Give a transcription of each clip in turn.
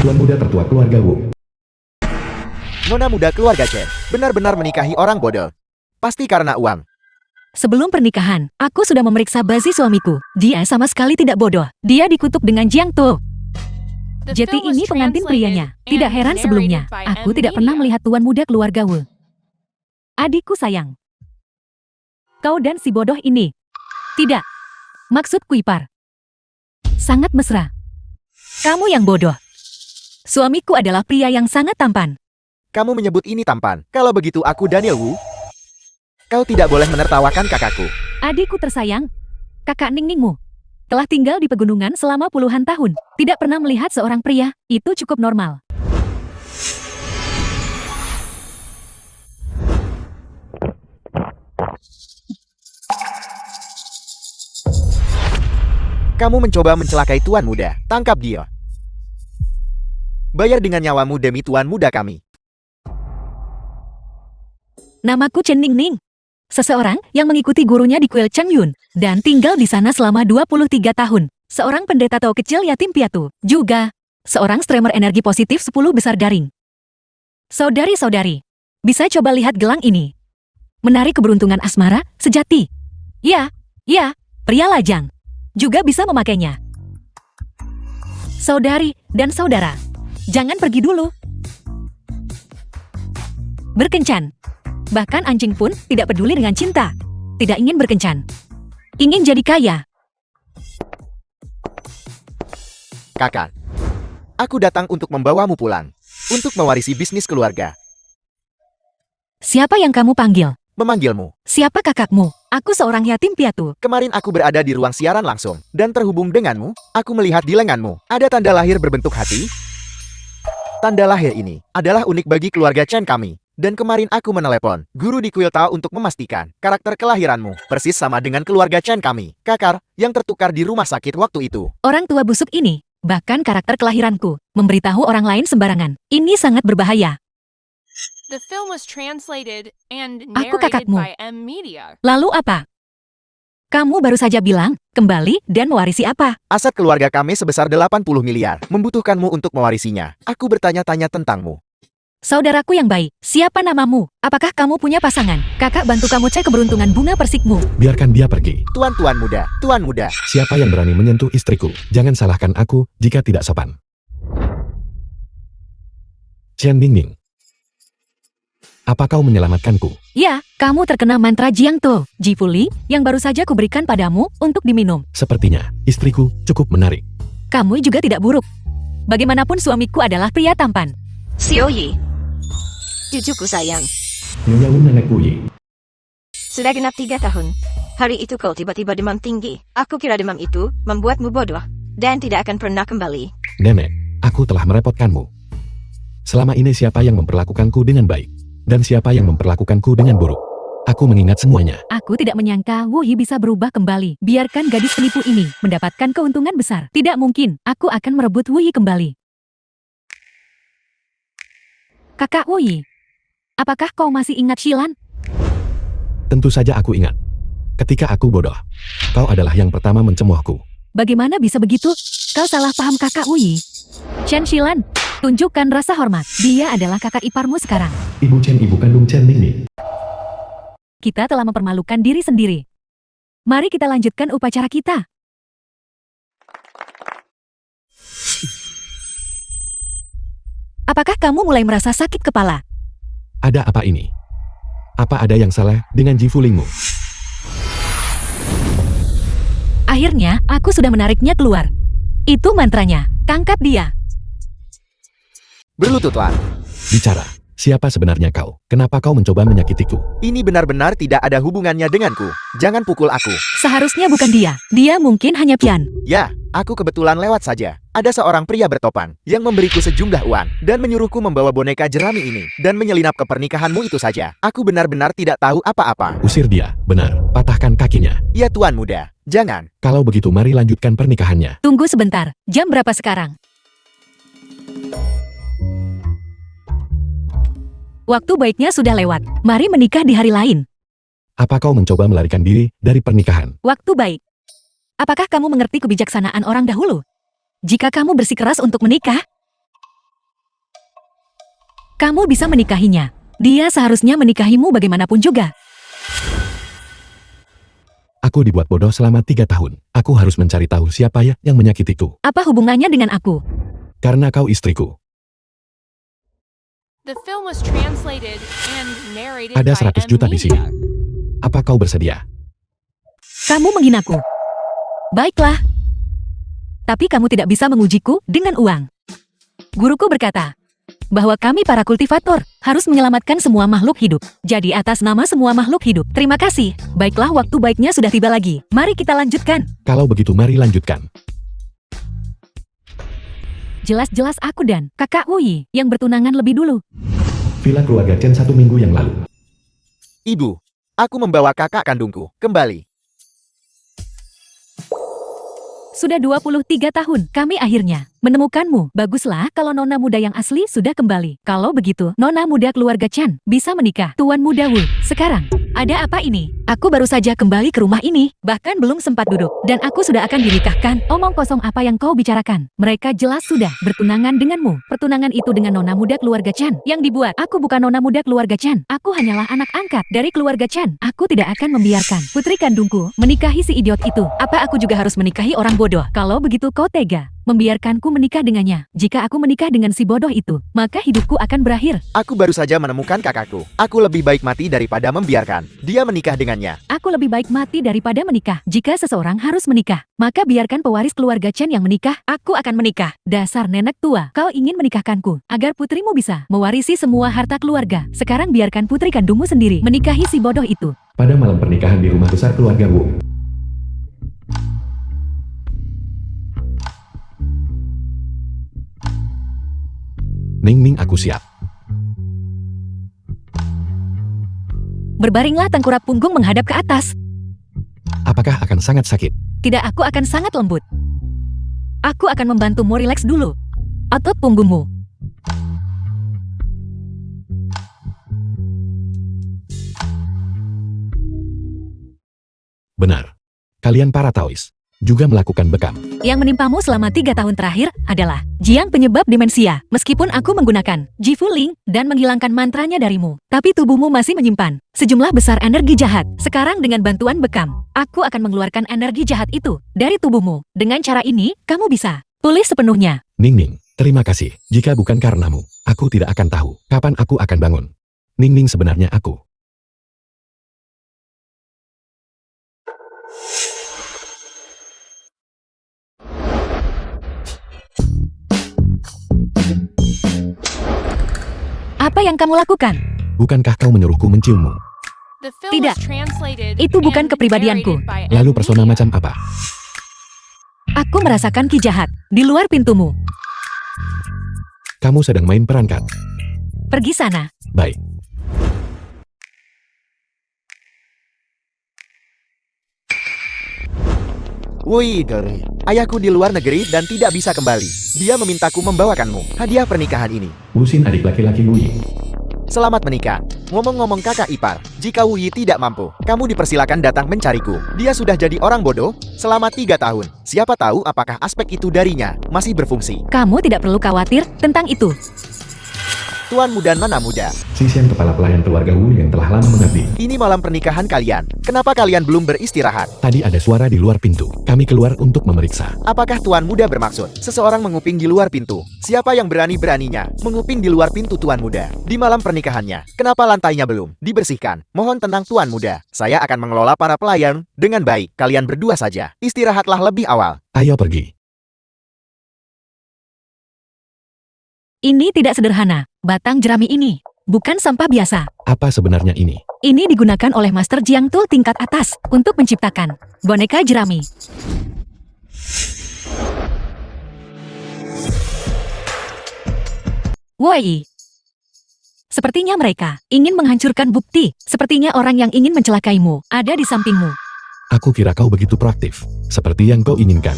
Tuan muda tertua keluarga Wu. Nona muda keluarga Chen benar-benar menikahi orang bodoh. Pasti karena uang. Sebelum pernikahan, aku sudah memeriksa bazi suamiku. Dia sama sekali tidak bodoh. Dia dikutuk dengan Jiang Tu. Jeti ini pengantin prianya. Tidak heran sebelumnya, aku tidak pernah melihat tuan muda keluarga Wu. Adikku sayang. Kau dan si bodoh ini. Tidak. Maksudku ipar. Sangat mesra. Kamu yang bodoh. Suamiku adalah pria yang sangat tampan. Kamu menyebut ini tampan. Kalau begitu aku Daniel Wu. Kau tidak boleh menertawakan kakakku. Adikku tersayang, kakak Ningningmu, telah tinggal di pegunungan selama puluhan tahun. Tidak pernah melihat seorang pria, itu cukup normal. Kamu mencoba mencelakai tuan muda. Tangkap dia. Bayar dengan nyawamu demi tuan muda kami. Namaku Chen Ningning. Seseorang yang mengikuti gurunya di kuil Changyun dan tinggal di sana selama 23 tahun. Seorang pendeta Tao kecil yatim piatu. Juga seorang streamer energi positif 10 besar daring. Saudari-saudari, bisa coba lihat gelang ini. Menarik keberuntungan asmara sejati. Ya, pria lajang. Juga bisa memakainya. Saudari dan saudara, jangan pergi dulu. Berkencan. Bahkan anjing pun tidak peduli dengan cinta. Tidak ingin berkencan. Ingin jadi kaya. Kakak, aku datang untuk membawamu pulang. Untuk mewarisi bisnis keluarga. Siapa yang kamu panggil? Memanggilmu. Siapa kakakmu? Aku seorang yatim piatu. Kemarin aku berada di ruang siaran langsung. Dan terhubung denganmu, aku melihat di lenganmu. Ada tanda lahir berbentuk hati. Tanda lahir ini adalah unik bagi keluarga Chen kami. Dan kemarin aku menelepon guru di kuil Tao untuk memastikan karakter kelahiranmu persis sama dengan keluarga Chen kami. Kakak yang tertukar di rumah sakit waktu itu. Orang tua busuk ini, bahkan karakter kelahiranku, memberitahu orang lain sembarangan. Ini sangat berbahaya. Aku kakakmu. Lalu apa? Kamu baru saja bilang, kembali dan mewarisi apa? Aset keluarga kami sebesar 80 miliar. Membutuhkanmu untuk mewarisinya. Aku bertanya-tanya tentangmu. Saudaraku yang baik, siapa namamu? Apakah kamu punya pasangan? Kakak bantu kamu cek keberuntungan bunga persikmu. Biarkan dia pergi. Tuan muda, tuan muda. Siapa yang berani menyentuh istriku? Jangan salahkan aku jika tidak sopan. Chen Ningning. Apa kau menyelamatkanku? Ya, kamu terkena mantra Jiang Tu, Jifuli, yang baru saja kuberikan padamu untuk diminum. Sepertinya, istriku cukup menarik. Kamu juga tidak buruk. Bagaimanapun suamiku adalah pria tampan. Xiaoyi. Cucuku sayang. Nyonya Wu nenekku Yi. Sudah genap 3 tahun. Hari itu kau tiba-tiba demam tinggi. Aku kira demam itu membuatmu bodoh. Dan tidak akan pernah kembali. Nenek, aku telah merepotkanmu. Selama ini siapa yang memperlakukanku dengan baik? Dan siapa yang memperlakukanku dengan buruk? Aku mengingat semuanya. Aku tidak menyangka Wu Yi bisa berubah kembali. Biarkan gadis penipu ini mendapatkan keuntungan besar. Tidak mungkin, aku akan merebut Wu Yi kembali. Kakak Wu Yi, apakah kau masih ingat Shilan? Tentu saja aku ingat. Ketika aku bodoh, kau adalah yang pertama mencemoohku. Bagaimana bisa begitu? Kau salah paham kakak Wu Yi. Chen Shilan, tunjukkan rasa hormat. Dia adalah kakak iparmu sekarang. Ibu Chen, ibu kandung Chen Ningning. Kita telah mempermalukan diri sendiri. Mari kita lanjutkan upacara kita. Apakah kamu mulai merasa sakit kepala? Ada apa ini? Apa ada yang salah dengan Jifulingmu? Akhirnya, aku sudah menariknya keluar. Itu mantranya. Tangkap dia. Berlututlah. Bicara. Siapa sebenarnya kau? Kenapa kau mencoba menyakitiku? Ini benar-benar tidak ada hubungannya denganku. Jangan pukul aku. Seharusnya bukan dia. Dia mungkin hanya pian. Ya, aku kebetulan lewat saja. Ada seorang pria bertopan yang memberiku sejumlah uang dan menyuruhku membawa boneka jerami ini dan menyelinap ke pernikahanmu itu saja. Aku benar-benar tidak tahu apa-apa. Usir dia, benar. Patahkan kakinya. Ya tuan muda, jangan. Kalau begitu mari lanjutkan pernikahannya. Tunggu sebentar. Jam berapa sekarang? Waktu baiknya sudah lewat. Mari menikah di hari lain. Apa kau mencoba melarikan diri dari pernikahan? Waktu baik. Apakah kamu mengerti kebijaksanaan orang dahulu? Jika kamu bersikeras untuk menikah, kamu bisa menikahinya. Dia seharusnya menikahimu bagaimanapun juga. Aku dibuat bodoh selama 3 tahun. Aku harus mencari tahu siapa ya yang menyakitiku. Apa hubungannya dengan aku? Karena kau istriku. The film was translated and narrated Ada by 100 juta di sini. Media. Apa kau bersedia? Kamu menghinaku. Baiklah. Tapi kamu tidak bisa mengujiku dengan uang. Guruku berkata bahwa kami para kultivator harus menyelamatkan semua makhluk hidup. Jadi atas nama semua makhluk hidup. Terima kasih. Baiklah, waktu baiknya sudah tiba lagi. Mari kita lanjutkan. Kalau begitu mari lanjutkan. Jelas-jelas aku dan kakak Wuyi yang bertunangan lebih dulu. Villa keluarga Chen 1 minggu yang lalu. Ibu, aku membawa kakak kandungku kembali. Sudah 23 tahun, kami akhirnya menemukanmu. Baguslah kalau nona muda yang asli sudah kembali. Kalau begitu, nona muda keluarga Chan bisa menikah. Tuan muda Wu, sekarang, ada apa ini? Aku baru saja kembali ke rumah ini, bahkan belum sempat duduk. Dan aku sudah akan dinikahkan. Omong kosong apa yang kau bicarakan? Mereka jelas sudah bertunangan denganmu. Pertunangan itu dengan nona muda keluarga Chan yang dibuat. Aku bukan nona muda keluarga Chan. Aku hanyalah anak angkat dari keluarga Chan. Aku tidak akan membiarkan putri kandungku menikahi si idiot itu. Apa aku juga harus menikahi orang bodoh? Kalau begitu kau tega membiarkanku menikah dengannya. Jika aku menikah dengan si bodoh itu, maka hidupku akan berakhir. Aku baru saja menemukan kakakku. Aku lebih baik mati daripada membiarkan dia menikah dengannya. Aku lebih baik mati daripada menikah. Jika seseorang harus menikah, maka biarkan pewaris keluarga Chen yang menikah. Aku akan menikah. Dasar nenek tua, kau ingin menikahkanku agar putrimu bisa mewarisi semua harta keluarga. Sekarang biarkan putri kandungmu sendiri menikahi si bodoh itu. Pada malam pernikahan di rumah besar keluarga Wu. Ning Ning, aku siap. Berbaringlah tengkurap punggung menghadap ke atas. Apakah akan sangat sakit? Tidak, aku akan sangat lembut. Aku akan membantumu rileks dulu. Otot punggungmu. Benar. Kalian para Taois juga melakukan bekam. Yang menimpamu selama 3 tahun terakhir adalah Jiang penyebab demensia. Meskipun aku menggunakan Ji Fu Ling dan menghilangkan mantranya darimu, tapi tubuhmu masih menyimpan sejumlah besar energi jahat. Sekarang dengan bantuan bekam, aku akan mengeluarkan energi jahat itu dari tubuhmu. Dengan cara ini, kamu bisa pulih sepenuhnya. Ning Ning, terima kasih. Jika bukan karenamu, aku tidak akan tahu kapan aku akan bangun. Ning Ning, sebenarnya aku. Apa yang kamu lakukan? Bukankah kau menyuruhku menciummu? The film Tidak. was translated Itu bukan and kepribadianku. narrated by Lalu persona Media. macam apa? Aku merasakan ki jahat di luar pintumu. Kamu sedang main perangkat. Pergi sana. Baik. Wih, ayahku di luar negeri dan tidak bisa kembali. Dia memintaku membawakanmu hadiah pernikahan ini. Wusin, adik laki-laki Wuyi. Selamat menikah. Ngomong-ngomong kakak ipar, jika Wuyi tidak mampu, kamu dipersilakan datang mencariku. Dia sudah jadi orang bodoh selama 3 tahun. Siapa tahu apakah aspek itu darinya masih berfungsi. Kamu tidak perlu khawatir tentang itu. Tuan muda nona muda, Sisian kepala pelayan keluarga Wu yang telah lama mengabdi. ini malam pernikahan kalian. Kenapa kalian belum beristirahat? Tadi ada suara di luar pintu. Kami keluar untuk memeriksa. Apakah tuan muda bermaksud seseorang menguping di luar pintu? Siapa yang berani-beraninya menguping di luar pintu tuan muda? Di malam pernikahannya, kenapa lantainya belum dibersihkan? Mohon tenang tuan muda. Saya akan mengelola para pelayan dengan baik. Kalian berdua saja. Istirahatlah lebih awal. Ayo pergi. Ini tidak sederhana. Batang jerami ini bukan sampah biasa. Apa sebenarnya ini? Ini digunakan oleh Master Jiang Tu tingkat atas untuk menciptakan boneka jerami. Woi. Sepertinya mereka ingin menghancurkan bukti. Sepertinya orang yang ingin mencelakaimu ada di sampingmu. Aku kira kau begitu proaktif. Seperti yang kau inginkan.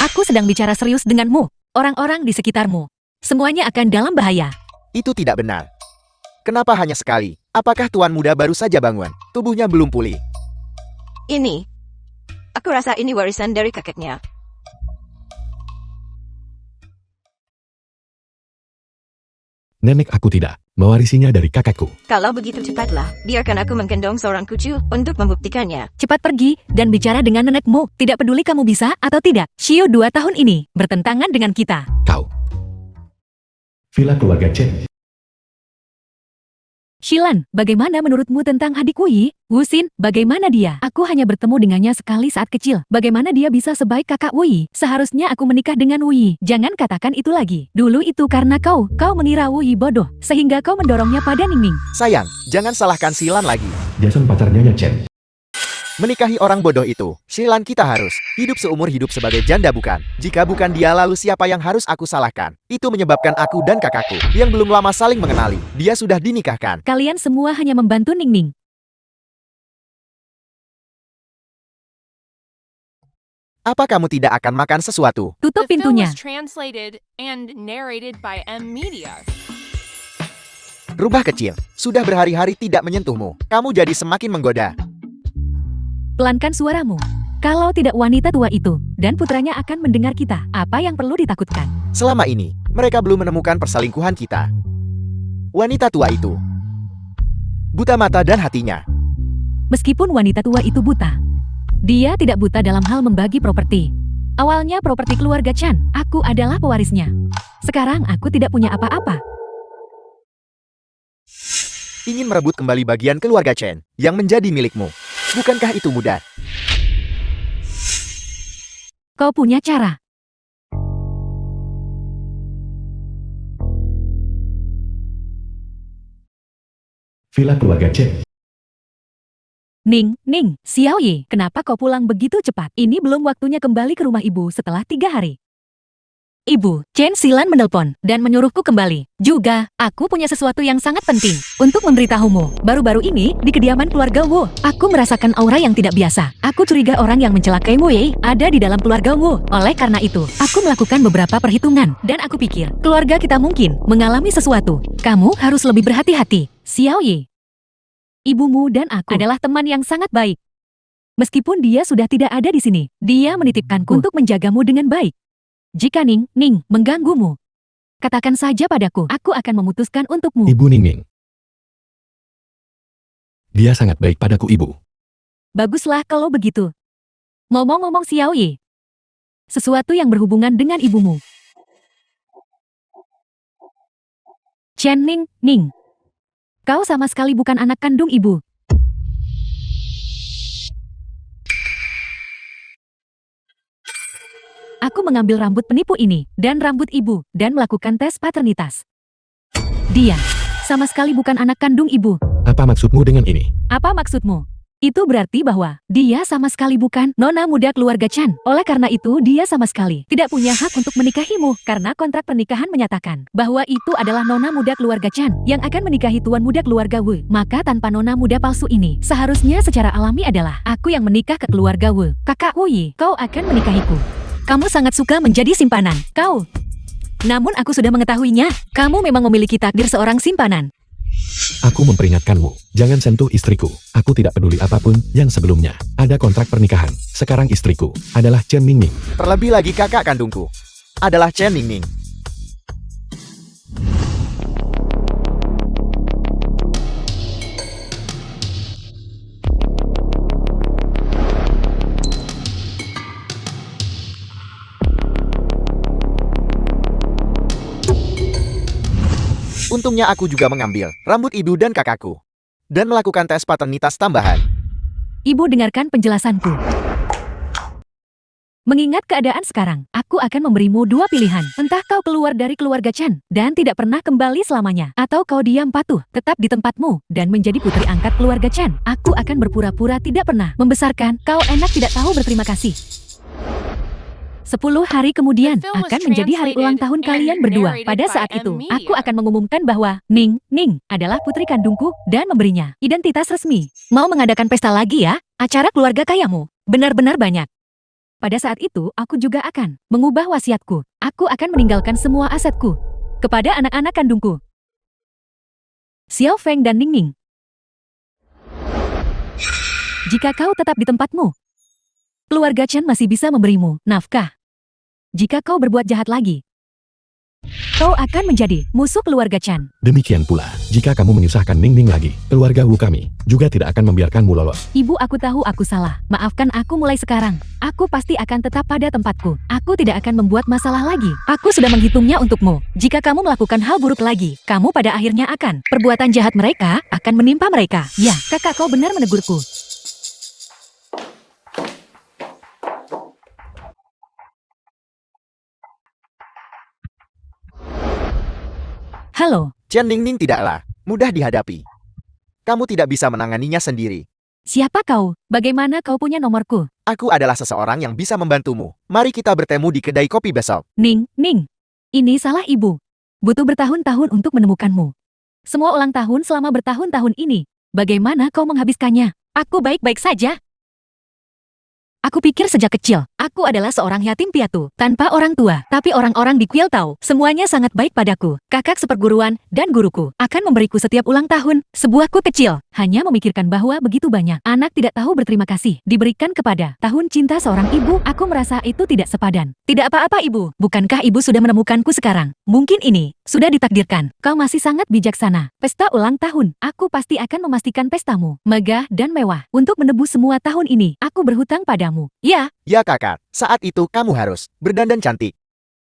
Aku sedang bicara serius denganmu. Orang-orang di sekitarmu. Semuanya akan dalam bahaya. Itu tidak benar. Kenapa hanya sekali? Apakah tuan muda baru saja bangun? Tubuhnya belum pulih. Ini. Aku rasa ini warisan dari kakeknya. Ning Nenek aku tidak mewarisinya dari kakakku. Kalau begitu cepatlah, biarkan aku menggendong seorang kucu untuk membuktikannya. Cepat pergi dan bicara dengan nenekmu. Tidak peduli kamu bisa atau tidak. Shio 2 tahun ini bertentangan dengan kita. Kau. Villa keluarga Chen. Shilan, bagaimana menurutmu tentang adik Wuyi? Wusin, bagaimana dia? Aku hanya bertemu dengannya sekali saat kecil. Bagaimana dia bisa sebaik kakak Wuyi? Seharusnya aku menikah dengan Wuyi. Jangan katakan itu lagi. Dulu itu karena kau mengira Wuyi bodoh, sehingga kau mendorongnya pada Ningning. Sayang, jangan salahkan Silan lagi. Jason pacarnya Chen. Menikahi orang bodoh itu, Silan kita harus hidup seumur hidup sebagai janda bukan? Jika bukan dia lalu siapa yang harus aku salahkan? Itu menyebabkan aku dan kakakku, yang belum lama saling mengenali, dia sudah dinikahkan. Kalian semua hanya membantu Ningning. Apa kamu tidak akan makan sesuatu? Tutup The film pintunya. was translated and narrated by M Media. Rubah kecil, sudah berhari-hari tidak menyentuhmu. Kamu jadi semakin menggoda. Pelankan suaramu. Kalau tidak wanita tua itu dan putranya akan mendengar kita, apa yang perlu ditakutkan? Selama ini, mereka belum menemukan perselingkuhan kita. Wanita tua itu buta mata dan hatinya. Meskipun wanita tua itu buta, dia tidak buta dalam hal membagi properti. Awalnya properti keluarga Chan, aku adalah pewarisnya. Sekarang aku tidak punya apa-apa. Ingin merebut kembali bagian keluarga Chen yang menjadi milikmu. Bukankah itu mudah? Kau punya cara. Villa keluarga Chen. Ning, Xiao Yi, kenapa kau pulang begitu cepat? Ini belum waktunya kembali ke rumah ibu setelah 3 hari. Ibu, Chen Silan menelpon dan menyuruhku kembali. Juga, aku punya sesuatu yang sangat penting untuk memberitahumu. Baru-baru ini, di kediaman keluarga Wu, aku merasakan aura yang tidak biasa. Aku curiga orang yang mencelakai Wu Yi ada di dalam keluarga Wu. Oleh karena itu, aku melakukan beberapa perhitungan. Dan aku pikir, keluarga kita mungkin mengalami sesuatu. Kamu harus lebih berhati-hati. Xiao Yi. Ibumu dan aku adalah teman yang sangat baik. Meskipun dia sudah tidak ada di sini, dia menitipkanku untuk menjagamu dengan baik. Jika Ning mengganggumu, katakan saja padaku, aku akan memutuskan untukmu. Ibu Ningning. Dia sangat baik padaku, Ibu. Baguslah kalau begitu. Ngomong-ngomong Xiao Yi, sesuatu yang berhubungan dengan ibumu. Chen Ning, kau sama sekali bukan anak kandung ibu. Aku mengambil rambut penipu ini dan rambut ibu dan melakukan tes paternitas. Dia sama sekali bukan anak kandung ibu. Apa maksudmu dengan ini? Apa maksudmu? Itu berarti bahwa dia sama sekali bukan nona muda keluarga Chan. Oleh karena itu, dia sama sekali tidak punya hak untuk menikahimu karena kontrak pernikahan menyatakan bahwa itu adalah nona muda keluarga Chan yang akan menikahi tuan muda keluarga Wu. Maka tanpa nona muda palsu ini, seharusnya secara alami adalah aku yang menikah ke keluarga Wu. Kakak Wu Yi, kau akan menikahiku. Kamu sangat suka menjadi simpanan. Kau. Namun aku sudah mengetahuinya. Kamu memang memiliki takdir seorang simpanan. Aku memperingatkanmu, jangan sentuh istriku. Aku tidak peduli apapun yang sebelumnya. Ada kontrak pernikahan. Sekarang istriku adalah Chen Ningning. Terlebih lagi kakak kandungku adalah Chen Ningning. Untungnya aku juga mengambil rambut ibu dan kakakku dan melakukan tes paternitas tambahan. Ibu dengarkan penjelasanku. Mengingat keadaan sekarang, aku akan memberimu 2 pilihan. Entah kau keluar dari keluarga Chan dan tidak pernah kembali selamanya, atau kau diam patuh, tetap di tempatmu, dan menjadi putri angkat keluarga Chan. Aku akan berpura-pura tidak pernah membesarkan. Kau enak tidak tahu berterima kasih. 10 hari kemudian akan menjadi hari ulang tahun kalian berdua. Pada saat itu, aku akan mengumumkan bahwa Ning adalah putri kandungku dan memberinya identitas resmi. Mau mengadakan pesta lagi ya? Acara keluarga kayamu benar-benar banyak. Pada saat itu, aku juga akan mengubah wasiatku. Aku akan meninggalkan semua asetku kepada anak-anak kandungku. Xiao Feng dan Ning. Jika kau tetap di tempatmu, keluarga Chen masih bisa memberimu nafkah. Jika kau berbuat jahat lagi, Kau akan menjadi musuh keluarga Chan. Demikian pula, jika kamu menyusahkan Ning Ning lagi, keluarga Wu kami juga tidak akan membiarkanmu lolos. Ibu, aku tahu aku salah. Maafkan aku mulai sekarang. Aku pasti akan tetap pada tempatku. Aku tidak akan membuat masalah lagi. Aku sudah menghitungnya untukmu. Jika kamu melakukan hal buruk lagi, kamu pada akhirnya akan. Perbuatan jahat mereka akan menimpa mereka. Ya, kakak, kau benar menegurku. Halo, Chen Ningning tidaklah mudah dihadapi. Kamu tidak bisa menanganinya sendiri. siapa kau? Bagaimana kau punya nomorku? Aku adalah seseorang yang bisa membantumu. Mari kita bertemu di kedai kopi besok. Ning, ini salah ibu. Butuh bertahun-tahun untuk menemukanmu. Semua ulang tahun selama bertahun-tahun ini. Bagaimana kau menghabiskannya? Aku baik-baik saja. Aku pikir sejak kecil, aku adalah seorang yatim piatu, tanpa orang tua. Tapi orang-orang di kuil tahu, semuanya sangat baik padaku. Kakak seperguruan dan guruku akan memberiku setiap ulang tahun sebuah kue kecil. Hanya memikirkan bahwa begitu banyak anak tidak tahu berterima kasih diberikan kepada tahun cinta seorang ibu. Aku merasa itu tidak sepadan. Tidak apa-apa ibu, bukankah ibu sudah menemukanku sekarang? Mungkin ini sudah ditakdirkan. Kau masih sangat bijaksana. Pesta ulang tahun, aku pasti akan memastikan pestamu megah dan mewah. Untuk menebus semua tahun ini, aku berhutang padamu. Ya, Ya kakak, saat itu kamu harus berdandan cantik.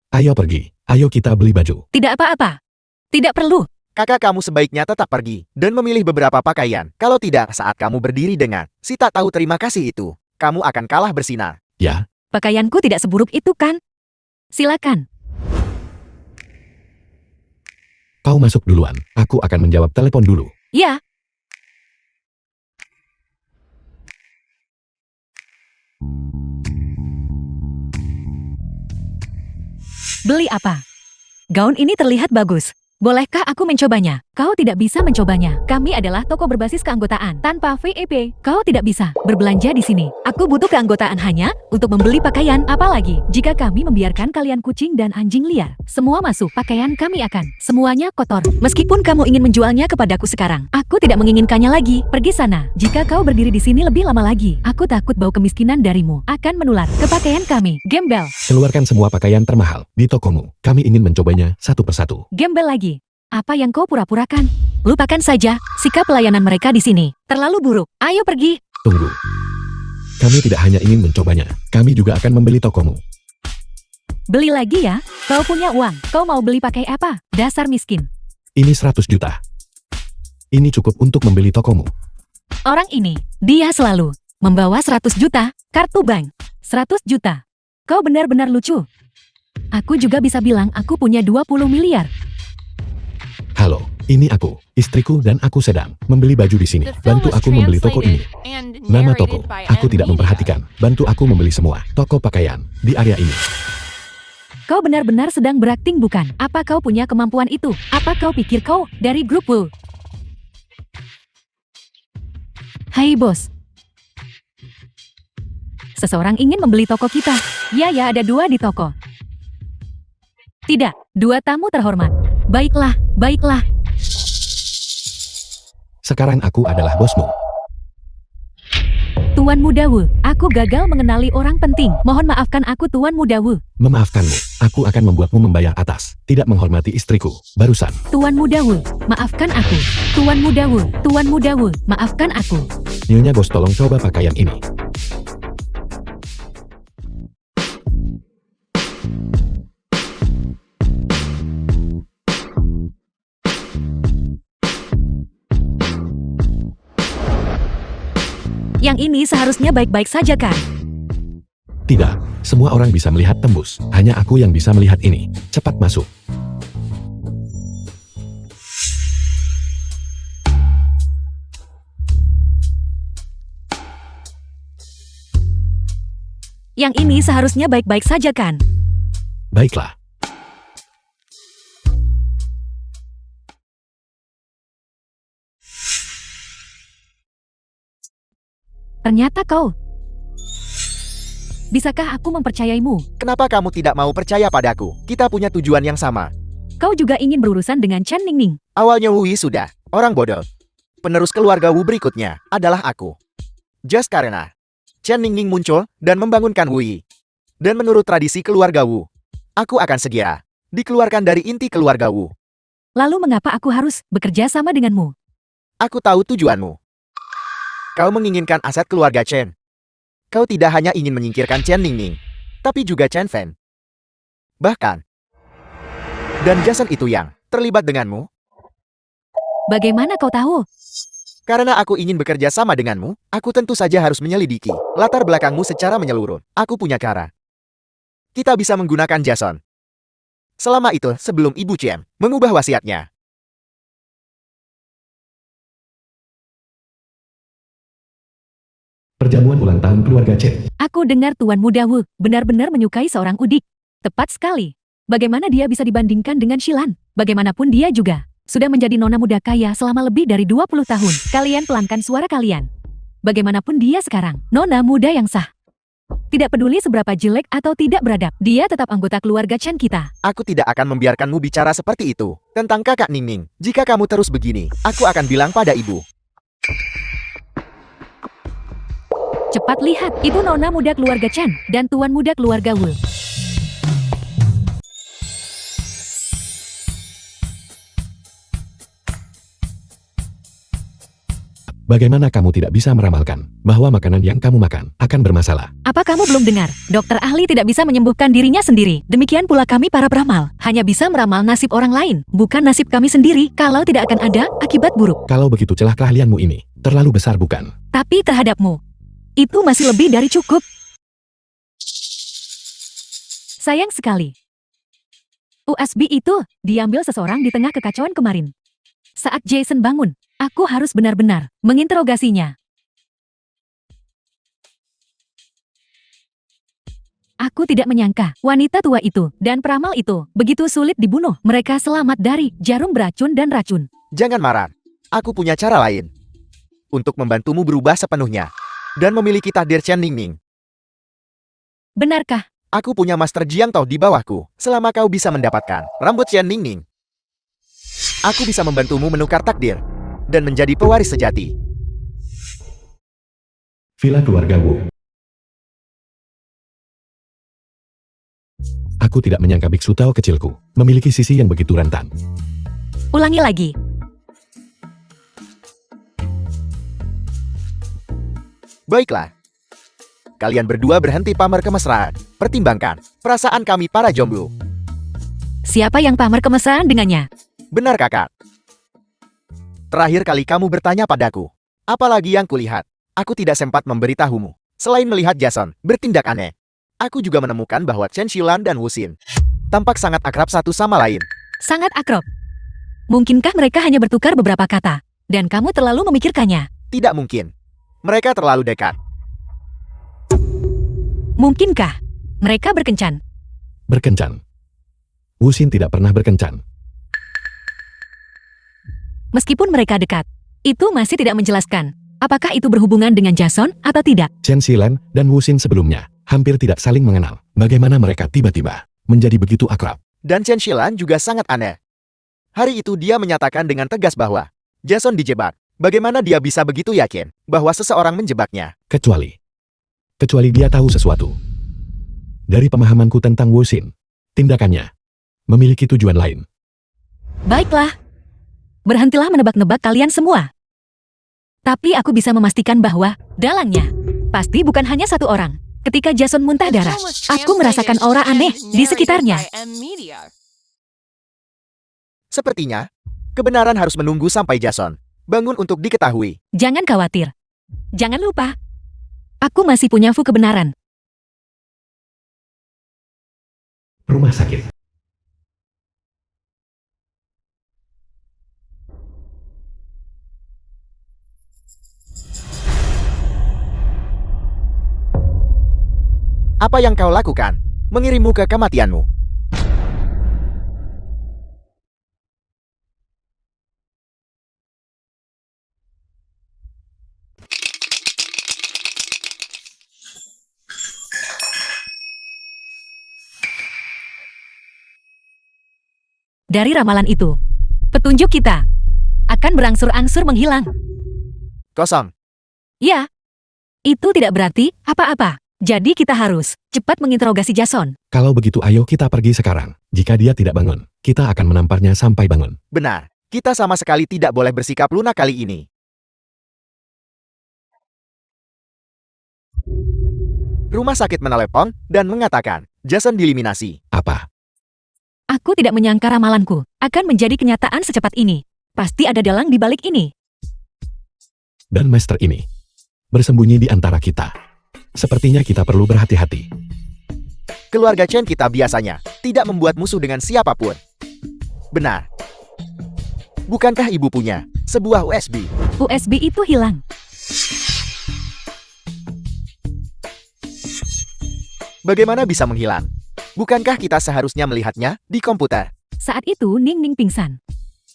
Ayo pergi, ayo kita beli baju. tidak apa-apa. Tidak perlu. Kakak kamu sebaiknya tetap pergi dan memilih beberapa pakaian. Kalau tidak saat kamu berdiri dengan si tak tahu terima kasih itu, kamu akan kalah bersinar. Ya, Pakaianku tidak seburuk itu kan? Silakan. kau masuk duluan. Aku akan menjawab telepon dulu. Ya. Beli apa? Gaun ini terlihat bagus. Bolehkah aku mencobanya? Kau tidak bisa mencobanya. Kami adalah toko berbasis keanggotaan. Tanpa VIP, kau tidak bisa berbelanja di sini. Aku butuh keanggotaan hanya untuk membeli pakaian. Apalagi jika kami membiarkan kalian kucing dan anjing liar. Semua masuk, pakaian kami akan semuanya kotor. Meskipun kamu ingin menjualnya kepadaku sekarang, aku tidak menginginkannya lagi. Pergi sana. Jika kau berdiri di sini lebih lama lagi, aku takut bau kemiskinan darimu akan menular ke pakaian kami. Gembel. Keluarkan semua pakaian termahal di tokomu. Kami ingin mencobanya satu persatu. Gembel lagi. Apa yang kau pura-purakan? Lupakan saja, sikap pelayanan mereka di sini terlalu buruk. Ayo pergi. Tunggu. Kami tidak hanya ingin mencobanya, kami juga akan membeli tokomu. Beli lagi ya. Kau punya uang. Kau mau beli pakai apa? Dasar miskin. Ini 100 juta. Ini cukup untuk membeli tokomu. Orang ini, dia selalu membawa 100 juta, kartu bank. 100 juta. Kau benar-benar lucu. Aku juga bisa bilang aku punya 20 miliar. Halo, ini aku, istriku dan aku sedang membeli baju di sini. The film Bantu was aku membeli toko ini. translated and Nama toko, narrated by aku M. tidak Media. memperhatikan. Bantu aku membeli semua toko pakaian di area ini. Kau benar-benar sedang berakting bukan? Apa kau punya kemampuan itu? Apa kau pikir kau dari grup Wu? Hai bos. Seseorang ingin membeli toko kita. Ya, ada 2 di toko. Tidak, 2 tamu terhormat. Baiklah. Sekarang aku adalah bosmu. Tuan Muda Wu, aku gagal mengenali orang penting. Mohon maafkan aku Tuan Muda Wu. Memaafkanmu, aku akan membuatmu membayar atas. Tidak menghormati istriku, barusan. Tuan Muda Wu, maafkan aku. Tuan Muda Wu, maafkan aku. Nyonya bos, tolong coba pakaian ini. Yang ini seharusnya baik-baik saja kan? Tidak, semua orang bisa melihat tembus. Hanya aku yang bisa melihat ini. Cepat masuk. Yang ini seharusnya baik-baik saja kan? Baiklah. Ternyata kau. Bisakah aku mempercayaimu? Kenapa kamu tidak mau percaya padaku? Kita punya tujuan yang sama. Kau juga ingin berurusan dengan Chen Ningning. Awalnya Wu Yi sudah orang bodoh. Penerus keluarga Wu berikutnya adalah aku. Just karena Chen Ningning muncul dan membangunkan Wu Yi. Dan menurut tradisi keluarga Wu, aku akan segera Dikeluarkan dari inti keluarga Wu. Lalu mengapa aku harus bekerja sama denganmu? Aku tahu tujuanmu. Kau menginginkan aset keluarga Chen. Kau tidak hanya ingin menyingkirkan Chen Ningning, tapi juga Chen Fan. Bahkan, dan Jason itu yang terlibat denganmu. Bagaimana kau tahu? Karena aku ingin bekerja sama denganmu, aku tentu saja harus menyelidiki latar belakangmu secara menyeluruh. Aku punya cara. Kita bisa menggunakan Jason. Selama itu, sebelum Ibu Chen mengubah wasiatnya. Perjamuan ulang tahun keluarga Chen. Aku dengar Tuan Muda Wu benar-benar menyukai seorang udik. Tepat sekali. Bagaimana dia bisa dibandingkan dengan Shilan? Bagaimanapun dia juga sudah menjadi nona muda kaya selama lebih dari 20 tahun. Kalian pelankan suara kalian. Bagaimanapun dia sekarang, nona muda yang sah. Tidak peduli seberapa jelek atau tidak beradab, dia tetap anggota keluarga Chen kita. Aku tidak akan membiarkanmu bicara seperti itu tentang kakak Ningning. Jika kamu terus begini, aku akan bilang pada ibu. Cepat lihat, itu nona muda keluarga Chen dan tuan muda keluarga Wu. Bagaimana kamu tidak bisa meramalkan bahwa makanan yang kamu makan akan bermasalah? Apa kamu belum dengar? Dokter ahli tidak bisa menyembuhkan dirinya sendiri. Demikian pula kami para peramal. Hanya bisa meramal nasib orang lain, bukan nasib kami sendiri. Kalau tidak akan ada akibat buruk. Kalau begitu celah keahlianmu ini terlalu besar bukan? Tapi terhadapmu, itu masih lebih dari cukup. Sayang sekali. USB itu diambil seseorang di tengah kekacauan kemarin. Saat Jason bangun, aku harus benar-benar menginterogasinya. Aku tidak menyangka wanita tua itu dan peramal itu begitu sulit dibunuh. Mereka selamat dari jarum beracun dan racun. Jangan marah. Aku punya cara lain untuk membantumu berubah sepenuhnya dan memiliki takdir Chen Ningning. Benarkah? Aku punya Master Jiang Tao di bawahku. Selama kau bisa mendapatkan rambut Chen Ningning, aku bisa membantumu menukar takdir dan menjadi pewaris sejati. Villa keluarga Wu. Aku tidak menyangka biksu Tao kecilku memiliki sisi yang begitu rentan. Ulangi lagi. Baiklah. Kalian berdua berhenti pamer kemesraan. Pertimbangkan perasaan kami para jomblo. Siapa yang pamer kemesraan dengannya? Benar kakak. Terakhir kali kamu bertanya padaku. Apalagi yang kulihat. Aku tidak sempat memberitahumu. Selain melihat Jason bertindak aneh, aku juga menemukan bahwa Chen Xilan dan Wu Xin tampak sangat akrab satu sama lain. Sangat akrab. Mungkinkah mereka hanya bertukar beberapa kata, dan kamu terlalu memikirkannya? Tidak mungkin. Mereka terlalu dekat. Mungkinkah mereka berkencan? Berkencan. Wu Xin tidak pernah berkencan. Meskipun mereka dekat, itu masih tidak menjelaskan apakah itu berhubungan dengan Jason atau tidak. Chen Xilan dan Wu Xin sebelumnya hampir tidak saling mengenal. Bagaimana mereka tiba-tiba menjadi begitu akrab? Dan Chen Xilan juga sangat aneh. Hari itu dia menyatakan dengan tegas bahwa Jason dijebak. Bagaimana dia bisa begitu yakin bahwa seseorang menjebaknya? Kecuali dia tahu sesuatu. Dari pemahamanku tentang Wu Xin, tindakannya memiliki tujuan lain. Baiklah. Berhentilah menebak-nebak kalian semua. Tapi aku bisa memastikan bahwa dalangnya pasti bukan hanya satu orang. Ketika Jason muntah The darah, film was aku merasakan translated aura aneh and di sekitarnya. narrated by M Media. Sepertinya, kebenaran harus menunggu sampai Jason bangun untuk diketahui. Jangan khawatir. Jangan lupa. Aku masih punya fu kebenaran. Rumah sakit. Apa yang kau lakukan? Mengirimmu ke kematianmu. Dari ramalan itu, petunjuk kita akan berangsur-angsur menghilang. Kosong. Ya, itu tidak berarti apa-apa. Jadi kita harus cepat menginterogasi Jason. Kalau begitu ayo kita pergi sekarang. Jika dia tidak bangun, kita akan menamparnya sampai bangun. Benar, kita sama sekali tidak boleh bersikap lunak kali ini. Rumah sakit menelepon dan mengatakan, Jason dieliminasi. Apa? Aku tidak menyangka ramalanku akan menjadi kenyataan secepat ini. Pasti ada dalang di balik ini. Dan Master ini bersembunyi di antara kita. Sepertinya kita perlu berhati-hati. Keluarga Chen kita biasanya tidak membuat musuh dengan siapapun. Benar. Bukankah ibu punya sebuah USB? USB itu hilang. Bagaimana bisa menghilang? Bukankah kita seharusnya melihatnya di komputer? Saat itu Ning Ning pingsan.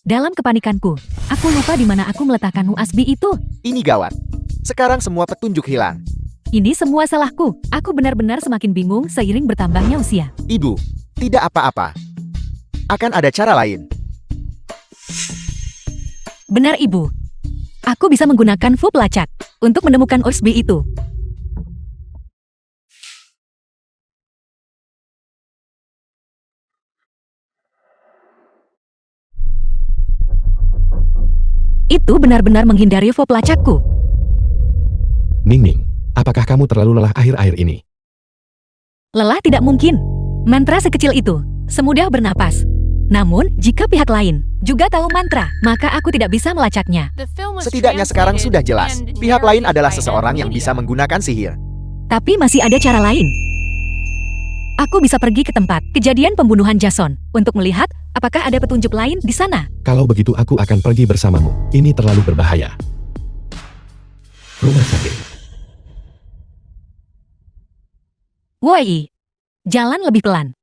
Dalam kepanikanku, aku lupa di mana aku meletakkan USB itu. Ini gawat. Sekarang semua petunjuk hilang. Ini semua salahku. Aku benar-benar semakin bingung seiring bertambahnya usia. Ibu, tidak apa-apa. Akan ada cara lain. Benar ibu. Aku bisa menggunakan full pelacak untuk menemukan USB itu. Itu benar-benar menghindari full pelacakku. Ning Ning, apakah kamu terlalu lelah akhir-akhir ini? Lelah tidak mungkin. Mantra sekecil itu, semudah bernapas. Namun, jika pihak lain juga tahu mantra, maka aku tidak bisa melacaknya. The film was Setidaknya sekarang sudah translated jelas. and Pihak lain narrated adalah by seseorang yang Media. bisa menggunakan sihir. Tapi masih ada cara lain. Aku bisa pergi ke tempat kejadian pembunuhan Jason untuk melihat apakah ada petunjuk lain di sana. Kalau begitu aku akan pergi bersamamu. Ini terlalu berbahaya. Rumah sakit. Woi, jalan lebih pelan.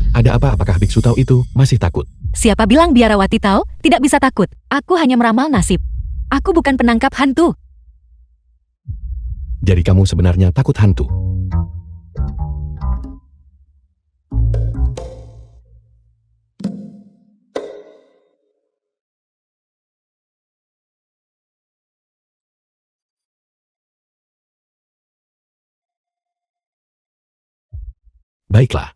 Ada apa? Apakah biksu tahu itu masih takut? Siapa bilang biarawati tahu tidak bisa takut? Aku hanya meramal nasib. Aku bukan penangkap hantu. Jadi kamu sebenarnya takut hantu? Baiklah.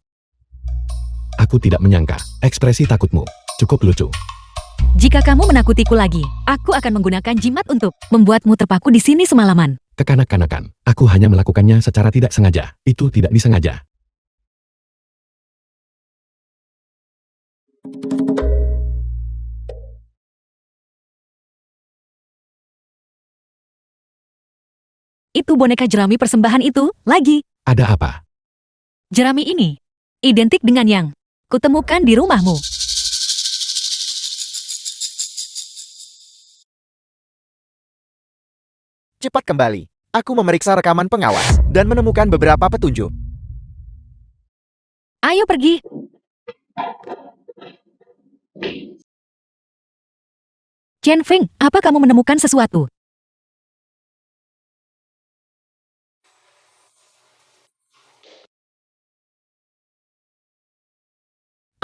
Aku tidak menyangka ekspresi takutmu cukup lucu. Jika kamu menakutiku lagi, aku akan menggunakan jimat untuk membuatmu terpaku di sini semalaman. Kekanak-kanakan, aku hanya melakukannya secara tidak sengaja. Itu tidak disengaja. Itu boneka jerami persembahan itu, lagi. Ada apa? Jerami ini identik dengan yang kutemukan di rumahmu. Cepat kembali. Aku memeriksa rekaman pengawas dan menemukan beberapa petunjuk. Ayo pergi. Chen Feng, apa kamu menemukan sesuatu?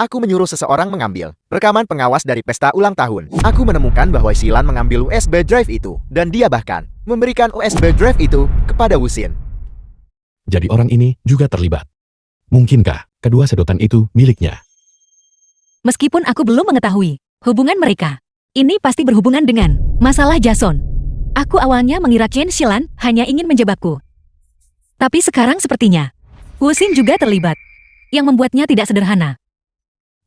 Aku menyuruh seseorang mengambil rekaman pengawas dari pesta ulang tahun. Aku menemukan bahwa Xilan mengambil USB drive itu, dan dia bahkan memberikan USB drive itu kepada Wuxin. Jadi orang ini juga terlibat. Mungkinkah kedua sedotan itu miliknya? Meskipun aku belum mengetahui hubungan mereka, ini pasti berhubungan dengan masalah Jason. Aku awalnya mengira Chen Xilan hanya ingin menjebakku. Tapi sekarang sepertinya Wuxin juga terlibat, yang membuatnya tidak sederhana.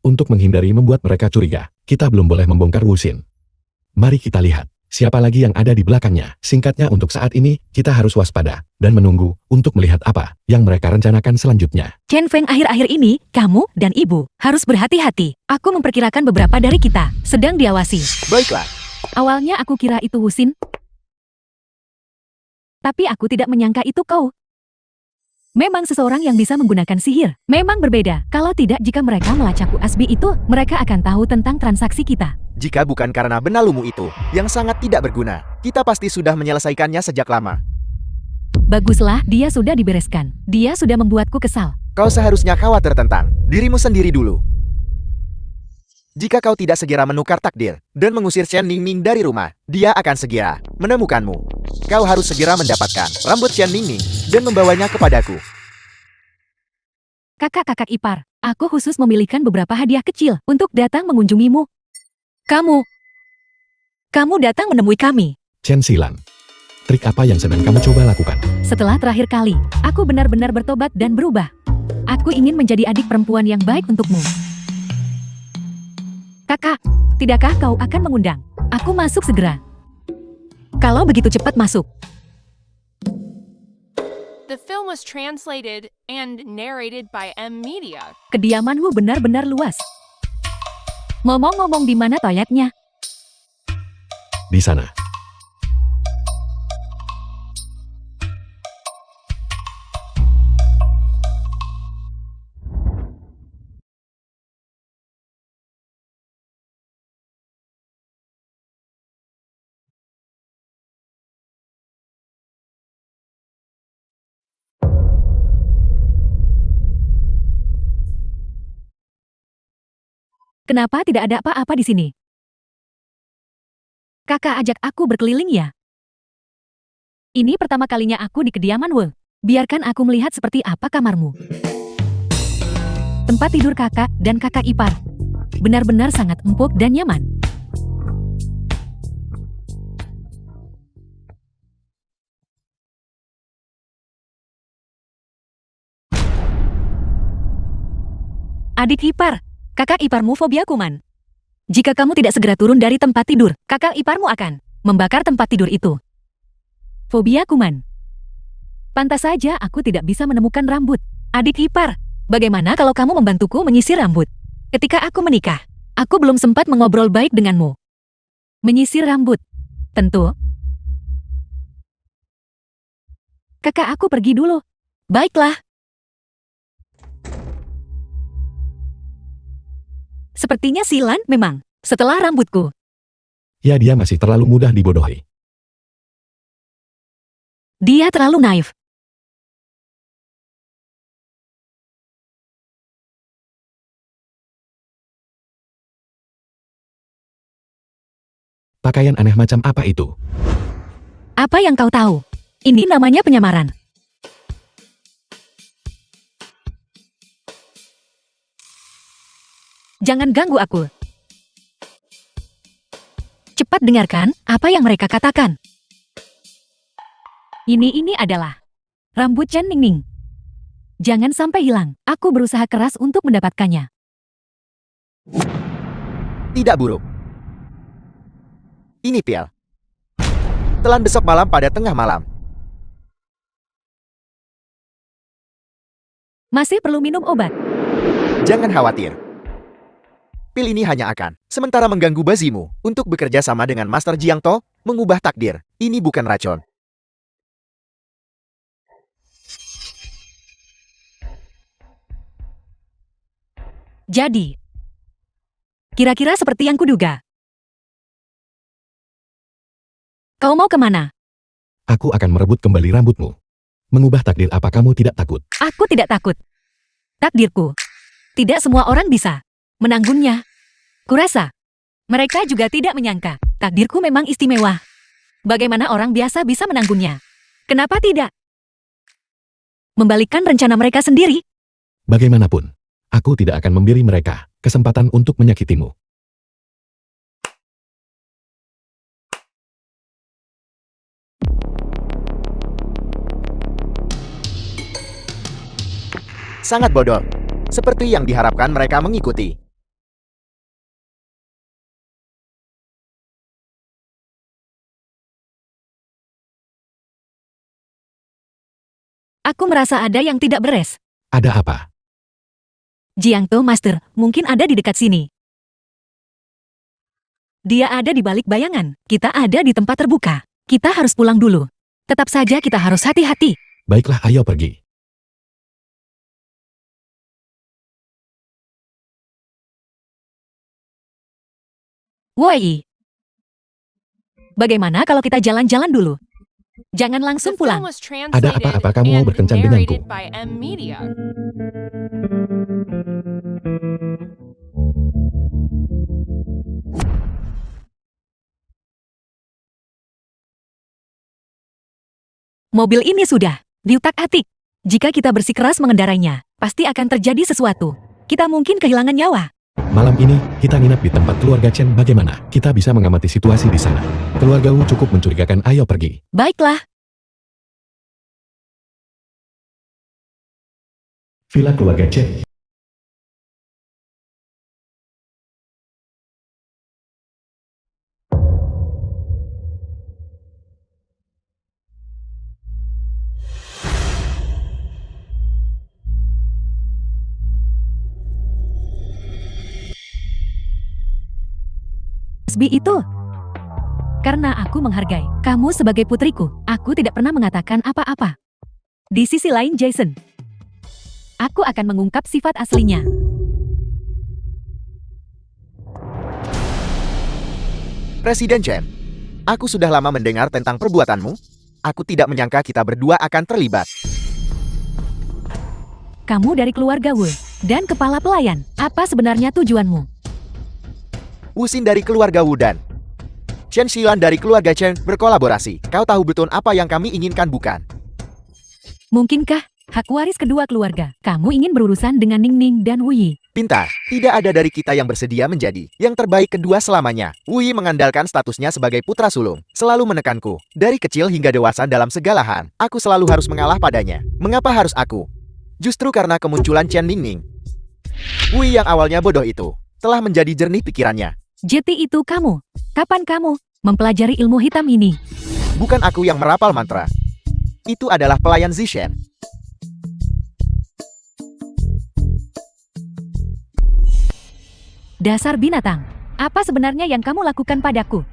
Untuk menghindari membuat mereka curiga, kita belum boleh membongkar Wuxin. Mari kita lihat siapa lagi yang ada di belakangnya. Singkatnya untuk saat ini, kita harus waspada dan menunggu untuk melihat apa yang mereka rencanakan selanjutnya. Chen Feng, akhir-akhir ini, kamu dan ibu harus berhati-hati. Aku memperkirakan beberapa dari kita sedang diawasi. Baiklah, Awalnya aku kira itu Wuxin. Tapi aku tidak menyangka itu kau. Memang seseorang yang bisa menggunakan sihir. Memang berbeda. Kalau tidak, jika mereka melacak USB itu, mereka akan tahu tentang transaksi kita. jika bukan karena benalumu itu yang sangat tidak berguna, kita pasti sudah menyelesaikannya sejak lama. Baguslah, dia sudah dibereskan. Dia sudah membuatku kesal. Kau seharusnya khawatir tentang dirimu sendiri dulu. Jika kau tidak segera menukar takdir dan mengusir Chen Ningning dari rumah, dia akan segera menemukanmu. Kau harus segera mendapatkan rambut Chen Ningning dan membawanya kepadaku. Kakak-kakak ipar, aku khusus memilihkan beberapa hadiah kecil untuk datang mengunjungimu. Kamu datang menemui kami. Chen Xilan. Trik apa yang sedang kamu coba lakukan? Setelah terakhir kali, aku benar-benar bertobat dan berubah. Aku ingin menjadi adik perempuan yang baik untukmu. Kakak, tidakkah kau akan mengundang? Aku masuk segera. Kalau begitu cepat masuk. The film was translated and narrated by M Media. Kediamanmu benar-benar luas. Ngomong-ngomong, di mana toiletnya? Di sana. Kenapa tidak ada apa-apa di sini? Kakak ajak aku berkeliling ya? Ini pertama kalinya aku di kediaman Wu. Biarkan aku melihat seperti apa kamarmu. Tempat tidur kakak dan kakak ipar. Benar-benar sangat empuk dan nyaman. Adik ipar, kakak iparmu fobia kuman. Jika kamu tidak segera turun dari tempat tidur, kakak iparmu akan membakar tempat tidur itu. Fobia kuman. Pantas saja aku tidak bisa menemukan rambut. Adik ipar, bagaimana kalau kamu membantuku menyisir rambut? Ketika aku menikah, aku belum sempat mengobrol baik denganmu. Menyisir rambut. Tentu. Kakak aku pergi dulu. Baiklah. Sepertinya Xilan memang setelah rambutku. Ya, dia masih terlalu mudah dibodohi. Dia terlalu naif. Pakaian aneh macam apa itu? Apa yang kau tahu? Ini namanya penyamaran. Jangan ganggu aku. Cepat dengarkan apa yang mereka katakan. Ini adalah rambut Chen Ningning. Jangan sampai hilang. Aku berusaha keras untuk mendapatkannya. Tidak buruk. Ini pil. Telan besok malam pada tengah malam. Masih perlu minum obat. Jangan khawatir. Pil ini hanya akan sementara mengganggu bazimu untuk bekerja sama dengan Master Jiang To, mengubah takdir. Ini bukan racun. Jadi, kira-kira seperti yang kuduga. Kau mau kemana? Aku akan merebut kembali rambutmu. Mengubah takdir, apa kamu tidak takut? Aku tidak takut. Takdirku. Tidak semua orang bisa menanggungnya. Kurasa, mereka juga tidak menyangka. Takdirku memang istimewa. Bagaimana orang biasa bisa menanggungnya? Kenapa tidak membalikkan rencana mereka sendiri? Bagaimanapun, aku tidak akan memberi mereka kesempatan untuk menyakitimu. Sangat bodoh. Seperti yang diharapkan mereka mengikuti. Aku merasa ada yang tidak beres. Ada apa? Jiang To Master, mungkin ada di dekat sini. Dia ada di balik bayangan. Kita ada di tempat terbuka. Kita harus pulang dulu. Tetap saja kita harus hati-hati. Baiklah, ayo pergi. Woi. Bagaimana kalau kita jalan-jalan dulu? Jangan langsung The film pulang. was Ada translated apa-apa kamu mau and berkencan denganku? narrated by M Media. Mobil ini sudah diutak-atik. Jika kita bersikeras mengendarainya, pasti akan terjadi sesuatu. Kita mungkin kehilangan nyawa. Malam ini, kita nginap di tempat keluarga Chen. Bagaimana? Kita bisa mengamati situasi di sana. Keluarga Wu cukup mencurigakan. Ayo pergi. Baiklah, Villa keluarga Chen. Tasbih itu. Karena aku menghargai kamu sebagai putriku, aku tidak pernah mengatakan apa-apa. Di sisi lain Jason, aku akan mengungkap sifat aslinya. Presiden Chen, aku sudah lama mendengar tentang perbuatanmu. Aku tidak menyangka kita berdua akan terlibat. Kamu dari keluarga Wu dan kepala pelayan. Apa sebenarnya tujuanmu? Wuxin dari keluarga Wu dan Chen Xilan dari keluarga Chen berkolaborasi. Kau tahu betul apa yang kami inginkan, bukan? Mungkinkah hak waris kedua keluarga? Kamu ingin berurusan dengan Ning Ning dan Wu Yi? Pintar, tidak ada dari kita yang bersedia menjadi yang terbaik kedua selamanya. Wu Yi mengandalkan statusnya sebagai putra sulung, selalu menekanku. Dari kecil hingga dewasa dalam segala hal, aku selalu harus mengalah padanya. Mengapa harus aku? Justru karena kemunculan Chen Ningning. Wu Yi yang awalnya bodoh itu, telah menjadi jernih pikirannya. Jeti itu kamu. Kapan kamu mempelajari ilmu hitam ini? Bukan aku yang merapal mantra. Itu adalah pelayan Zishen. Dasar binatang. Apa sebenarnya yang kamu lakukan padaku?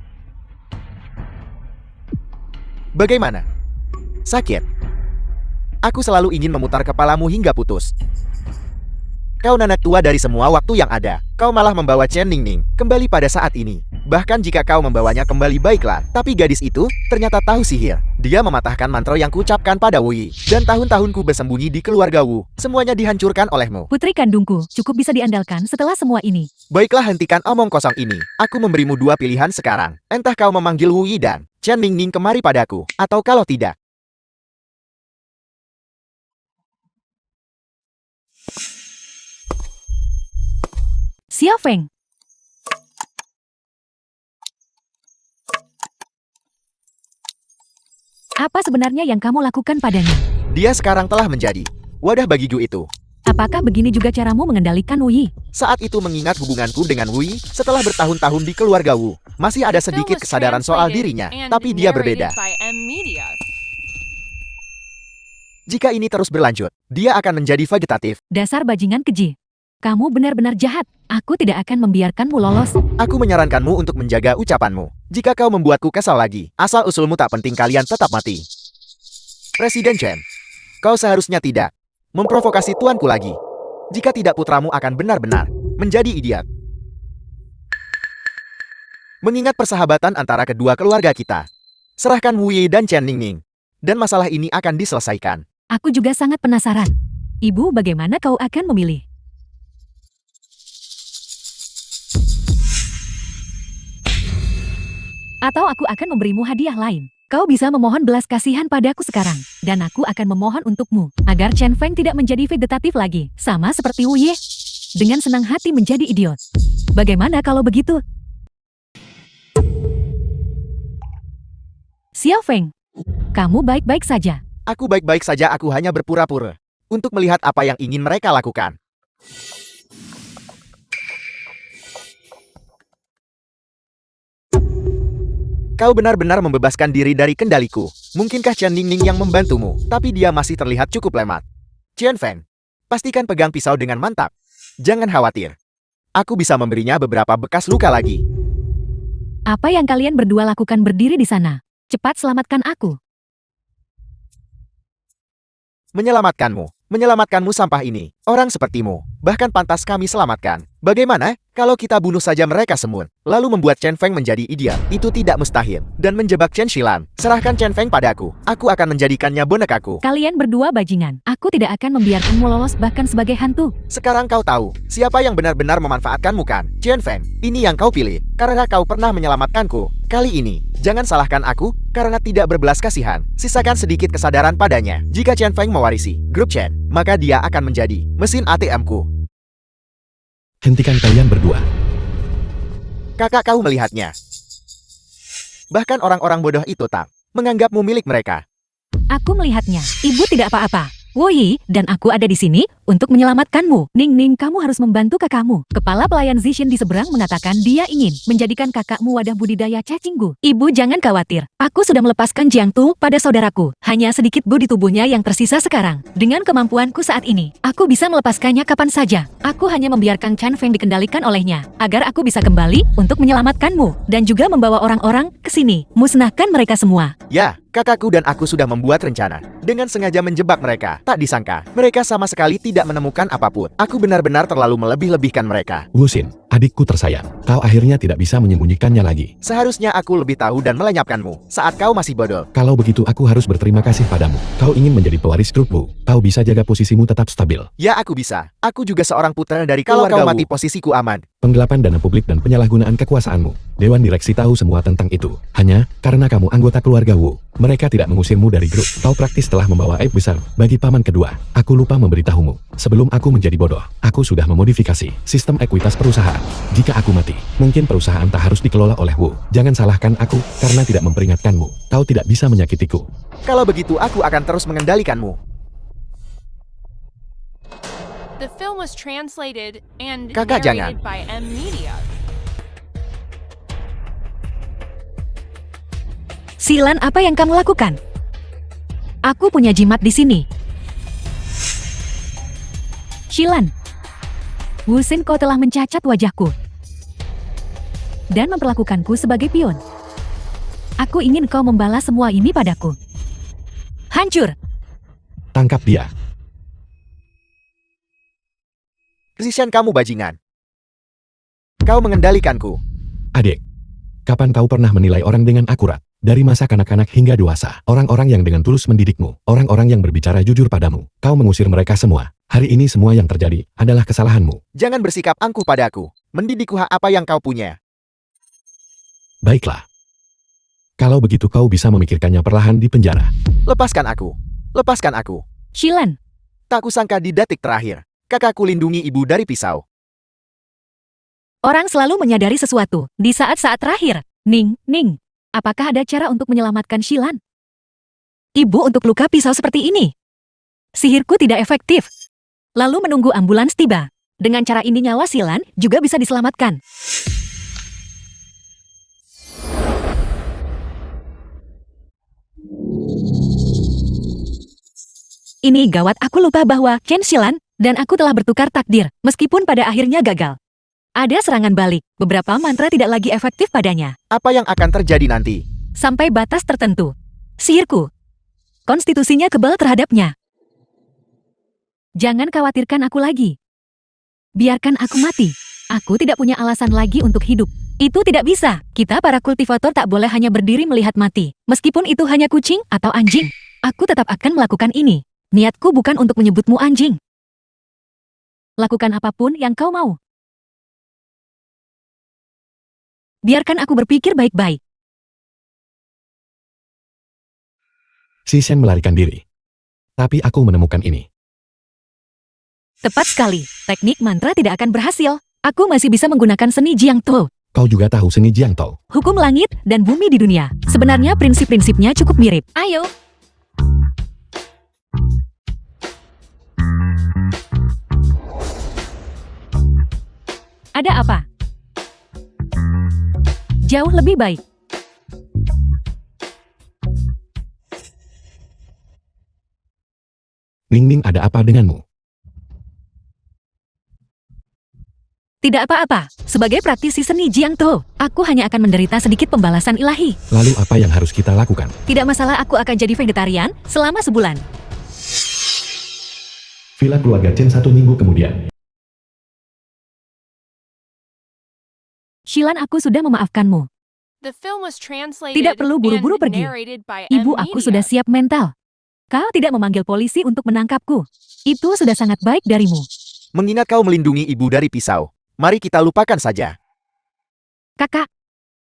Bagaimana? Sakit? Aku selalu ingin memutar kepalamu hingga putus. Kau nenek tua dari semua waktu yang ada. Kau malah membawa Chen Ningning kembali pada saat ini. Bahkan jika kau membawanya kembali baiklah. Tapi gadis itu ternyata tahu sihir. Dia mematahkan mantra yang kuucapkan pada Wu Yi. Dan tahun-tahunku bersembunyi di keluarga Wu. Semuanya dihancurkan olehmu. Putri kandungku cukup bisa diandalkan setelah semua ini. Baiklah, hentikan omong kosong ini. Aku memberimu dua pilihan sekarang. Entah kau memanggil Wu Yi dan Chen Ningning kemari padaku. Atau kalau tidak, Xiao Feng. Apa sebenarnya yang kamu lakukan padanya? dia sekarang telah menjadi wadah bagi Gu itu. Apakah begini juga caramu mengendalikan Wu Yi? Saat itu mengingat hubunganku dengan Wu Yi setelah bertahun-tahun di keluarga Wu, masih ada sedikit kesadaran soal dirinya, tapi dia berbeda. Jika ini terus berlanjut, dia akan menjadi vegetatif. Dasar bajingan keji. Kamu benar-benar jahat. Aku tidak akan membiarkanmu lolos. Aku menyarankanmu untuk menjaga ucapanmu. Jika kau membuatku kesal lagi, asal-usulmu tak penting, kalian tetap mati. Presiden Chen, kau seharusnya tidak memprovokasi tuanku lagi. Jika tidak, putramu akan benar-benar menjadi idiot. Mengingat persahabatan antara kedua keluarga kita, serahkan Wu Yi dan Chen Ningning, dan masalah ini akan diselesaikan. Aku juga sangat penasaran. Ibu, bagaimana kau akan memilih? Atau aku akan memberimu hadiah lain. Kau bisa memohon belas kasihan padaku sekarang. Dan aku akan memohon untukmu, agar Chen Feng tidak menjadi vegetatif lagi. Sama seperti Wu Yi. Dengan senang hati menjadi idiot. Bagaimana kalau begitu? Xiao Feng, kamu baik-baik saja. Aku baik-baik saja, aku hanya berpura-pura untuk melihat apa yang ingin mereka lakukan. Kau benar-benar membebaskan diri dari kendaliku. Mungkinkah Chen Ningning yang membantumu, tapi dia masih terlihat cukup lemah. Chen Feng, pastikan pegang pisau dengan mantap. Jangan khawatir. Aku bisa memberinya beberapa bekas luka lagi. Apa yang kalian berdua lakukan berdiri di sana? Cepat selamatkan aku. Menyelamatkanmu sampah ini. Orang sepertimu, bahkan pantas kami selamatkan. Bagaimana kalau kita bunuh saja mereka semua, lalu membuat Chen Feng menjadi ideal? Itu tidak mustahil. Dan menjebak Chen Xilan. Serahkan Chen Feng padaku. Aku akan menjadikannya bonekaku. Kalian berdua bajingan. Aku tidak akan membiarkanmu lolos bahkan sebagai hantu. Sekarang kau tahu siapa yang benar-benar memanfaatkanmu kan? Chen Feng, ini yang kau pilih karena kau pernah menyelamatkanku. Kali ini, jangan salahkan aku karena tidak berbelas kasihan. Sisakan sedikit kesadaran padanya. Jika Chen Feng mewarisi grup Chen, maka dia akan menjadi mesin ATM-ku. Hentikan kalian berdua. Kakak kau melihatnya. Bahkan orang-orang bodoh itu tak menganggapmu milik mereka. Aku melihatnya. Ibu tidak apa-apa. Woyi, dan aku ada di sini untuk menyelamatkanmu. Ning Ning, kamu harus membantu kakakmu. Kepala pelayan Zixin di seberang mengatakan dia ingin menjadikan kakakmu wadah budidaya cacinggu. Ibu jangan khawatir. Aku sudah melepaskan Jiang Tu pada saudaraku. Hanya sedikit bu di tubuhnya yang tersisa sekarang. Dengan kemampuanku saat ini, aku bisa melepaskannya kapan saja. Aku hanya membiarkan Chen Feng dikendalikan olehnya, agar aku bisa kembali untuk menyelamatkanmu. Dan juga membawa orang-orang ke sini. Musnahkan mereka semua. Ya, kakakku dan aku sudah membuat rencana. Dengan sengaja menjebak mereka. Tak disangka, mereka sama sekali tidak menemukan apapun. Aku benar-benar terlalu melebih-lebihkan mereka. Wuxin, adikku tersayang. Kau akhirnya tidak bisa menyembunyikannya lagi. Seharusnya aku lebih tahu dan melenyapkanmu saat kau masih bodoh. Kalau begitu aku harus berterima kasih padamu. Kau ingin menjadi pewaris grup Wu. Kau bisa jaga posisimu tetap stabil. Ya, aku bisa. Aku juga seorang putra dari keluarga Wu. Kalau kau mati posisiku aman. Penggelapan dana publik dan penyalahgunaan kekuasaanmu. Dewan direksi tahu semua tentang itu. Hanya karena kamu anggota keluarga Wu. Mereka tidak mengusirmu dari grup. Kau praktis telah membawa aib besar bagi paman kedua. Aku lupa memberitahumu. Sebelum aku menjadi bodoh, aku sudah memodifikasi sistem ekuitas perusahaan. Jika aku mati, mungkin perusahaan tak harus dikelola oleh Wu. Jangan salahkan aku karena tidak memperingatkanmu. Kau tidak bisa menyakitiku. Kalau begitu aku akan terus mengendalikanmu. The film was translated and Kakak, jangan. narrated by M Media. Xilan, apa yang kamu lakukan? Aku punya jimat di sini. Xilan, Wuxin, kau telah mencacat wajahku dan memperlakukanku sebagai pion. Aku ingin kau membalas semua ini padaku. Hancur! Tangkap dia. Zishan, kamu bajingan. Kau mengendalikanku. Adik, kapan kau pernah menilai orang dengan akurat? Dari masa kanak-kanak hingga dewasa, orang-orang yang dengan tulus mendidikmu, orang-orang yang berbicara jujur padamu, kau mengusir mereka semua. Hari ini semua yang terjadi adalah kesalahanmu. Jangan bersikap angkuh padaku. Mendidikku apa yang kau punya. Baiklah. Kalau begitu kau bisa memikirkannya perlahan di penjara. Lepaskan aku. Lepaskan aku. Xilan, Tak kusangka di detik terakhir, kakakku lindungi ibu dari pisau. orang selalu menyadari sesuatu di saat-saat terakhir. Ning, Ning, apakah ada cara untuk menyelamatkan Xilan? Ibu untuk luka pisau seperti ini. Sihirku tidak efektif. Lalu menunggu ambulans tiba. Dengan cara ini nyawa Xilan juga bisa diselamatkan. Ini gawat, aku lupa bahwa Chen Xilan dan aku telah bertukar takdir, meskipun pada akhirnya gagal. Ada serangan balik, beberapa mantra tidak lagi efektif padanya. Apa yang akan terjadi nanti? Sampai batas tertentu. Sihirku, konstitusinya kebal terhadapnya. Jangan khawatirkan aku lagi. Biarkan aku mati. Aku tidak punya alasan lagi untuk hidup. Itu tidak bisa. Kita para kultivator tak boleh hanya berdiri melihat mati. Meskipun itu hanya kucing atau anjing. Aku tetap akan melakukan ini. Niatku bukan untuk menyebutmu anjing. Lakukan apapun yang kau mau. Biarkan aku berpikir baik-baik. Shen melarikan diri. Tapi aku menemukan ini. Tepat sekali. Teknik mantra tidak akan berhasil. Aku masih bisa menggunakan seni Jiang Tu. Kau juga tahu seni Jiang Tu. Hukum langit dan bumi di dunia. Sebenarnya prinsip-prinsipnya cukup mirip. Ayo. Ada apa? Jauh lebih baik. Ning Ning, ada apa denganmu? Tidak apa-apa. Sebagai praktisi seni Jiang Tu, aku hanya akan menderita sedikit pembalasan ilahi. Lalu apa yang harus kita lakukan? Tidak masalah, aku akan jadi vegetarian selama sebulan. Villa keluarga Chen 1 minggu kemudian. Shilan, aku sudah memaafkanmu. The film was translated Tidak perlu buru-buru and pergi. narrated by Ibu, M aku sudah Media. siap mental. Kau tidak memanggil polisi untuk menangkapku. Itu sudah sangat baik darimu. Mengingat kau melindungi ibu dari pisau, mari kita lupakan saja. Kakak,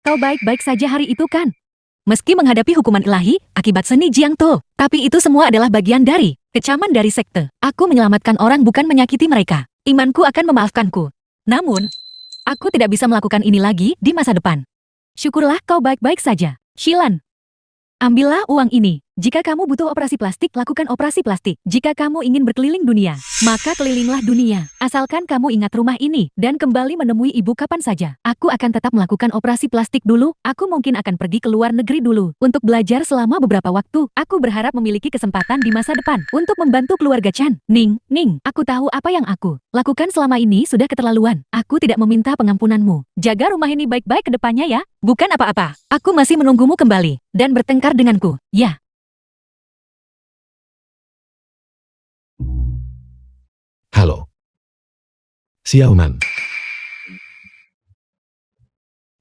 kau baik-baik saja hari itu kan? Meski menghadapi hukuman ilahi akibat seni Jiangto, tapi itu semua adalah bagian dari kecaman dari sekte. Aku menyelamatkan orang, bukan menyakiti mereka. Imanku akan memaafkanku. Namun, aku tidak bisa melakukan ini lagi di masa depan. Syukurlah kau baik-baik saja. Shilan, ambillah uang ini. Jika kamu butuh operasi plastik, lakukan operasi plastik. Jika kamu ingin berkeliling dunia, maka kelilinglah dunia. Asalkan kamu ingat rumah ini dan kembali menemui ibu kapan saja. Aku akan tetap melakukan operasi plastik dulu. Aku mungkin akan pergi ke luar negeri dulu untuk belajar selama beberapa waktu. Aku berharap memiliki kesempatan di masa depan untuk membantu keluarga Chan. Ning, aku tahu apa yang aku lakukan selama ini sudah keterlaluan. Aku tidak meminta pengampunanmu. Jaga rumah ini baik-baik ke depannya ya. Bukan apa-apa. Aku masih menunggumu kembali dan bertengkar denganku. Ya. Halo. Xiaoman.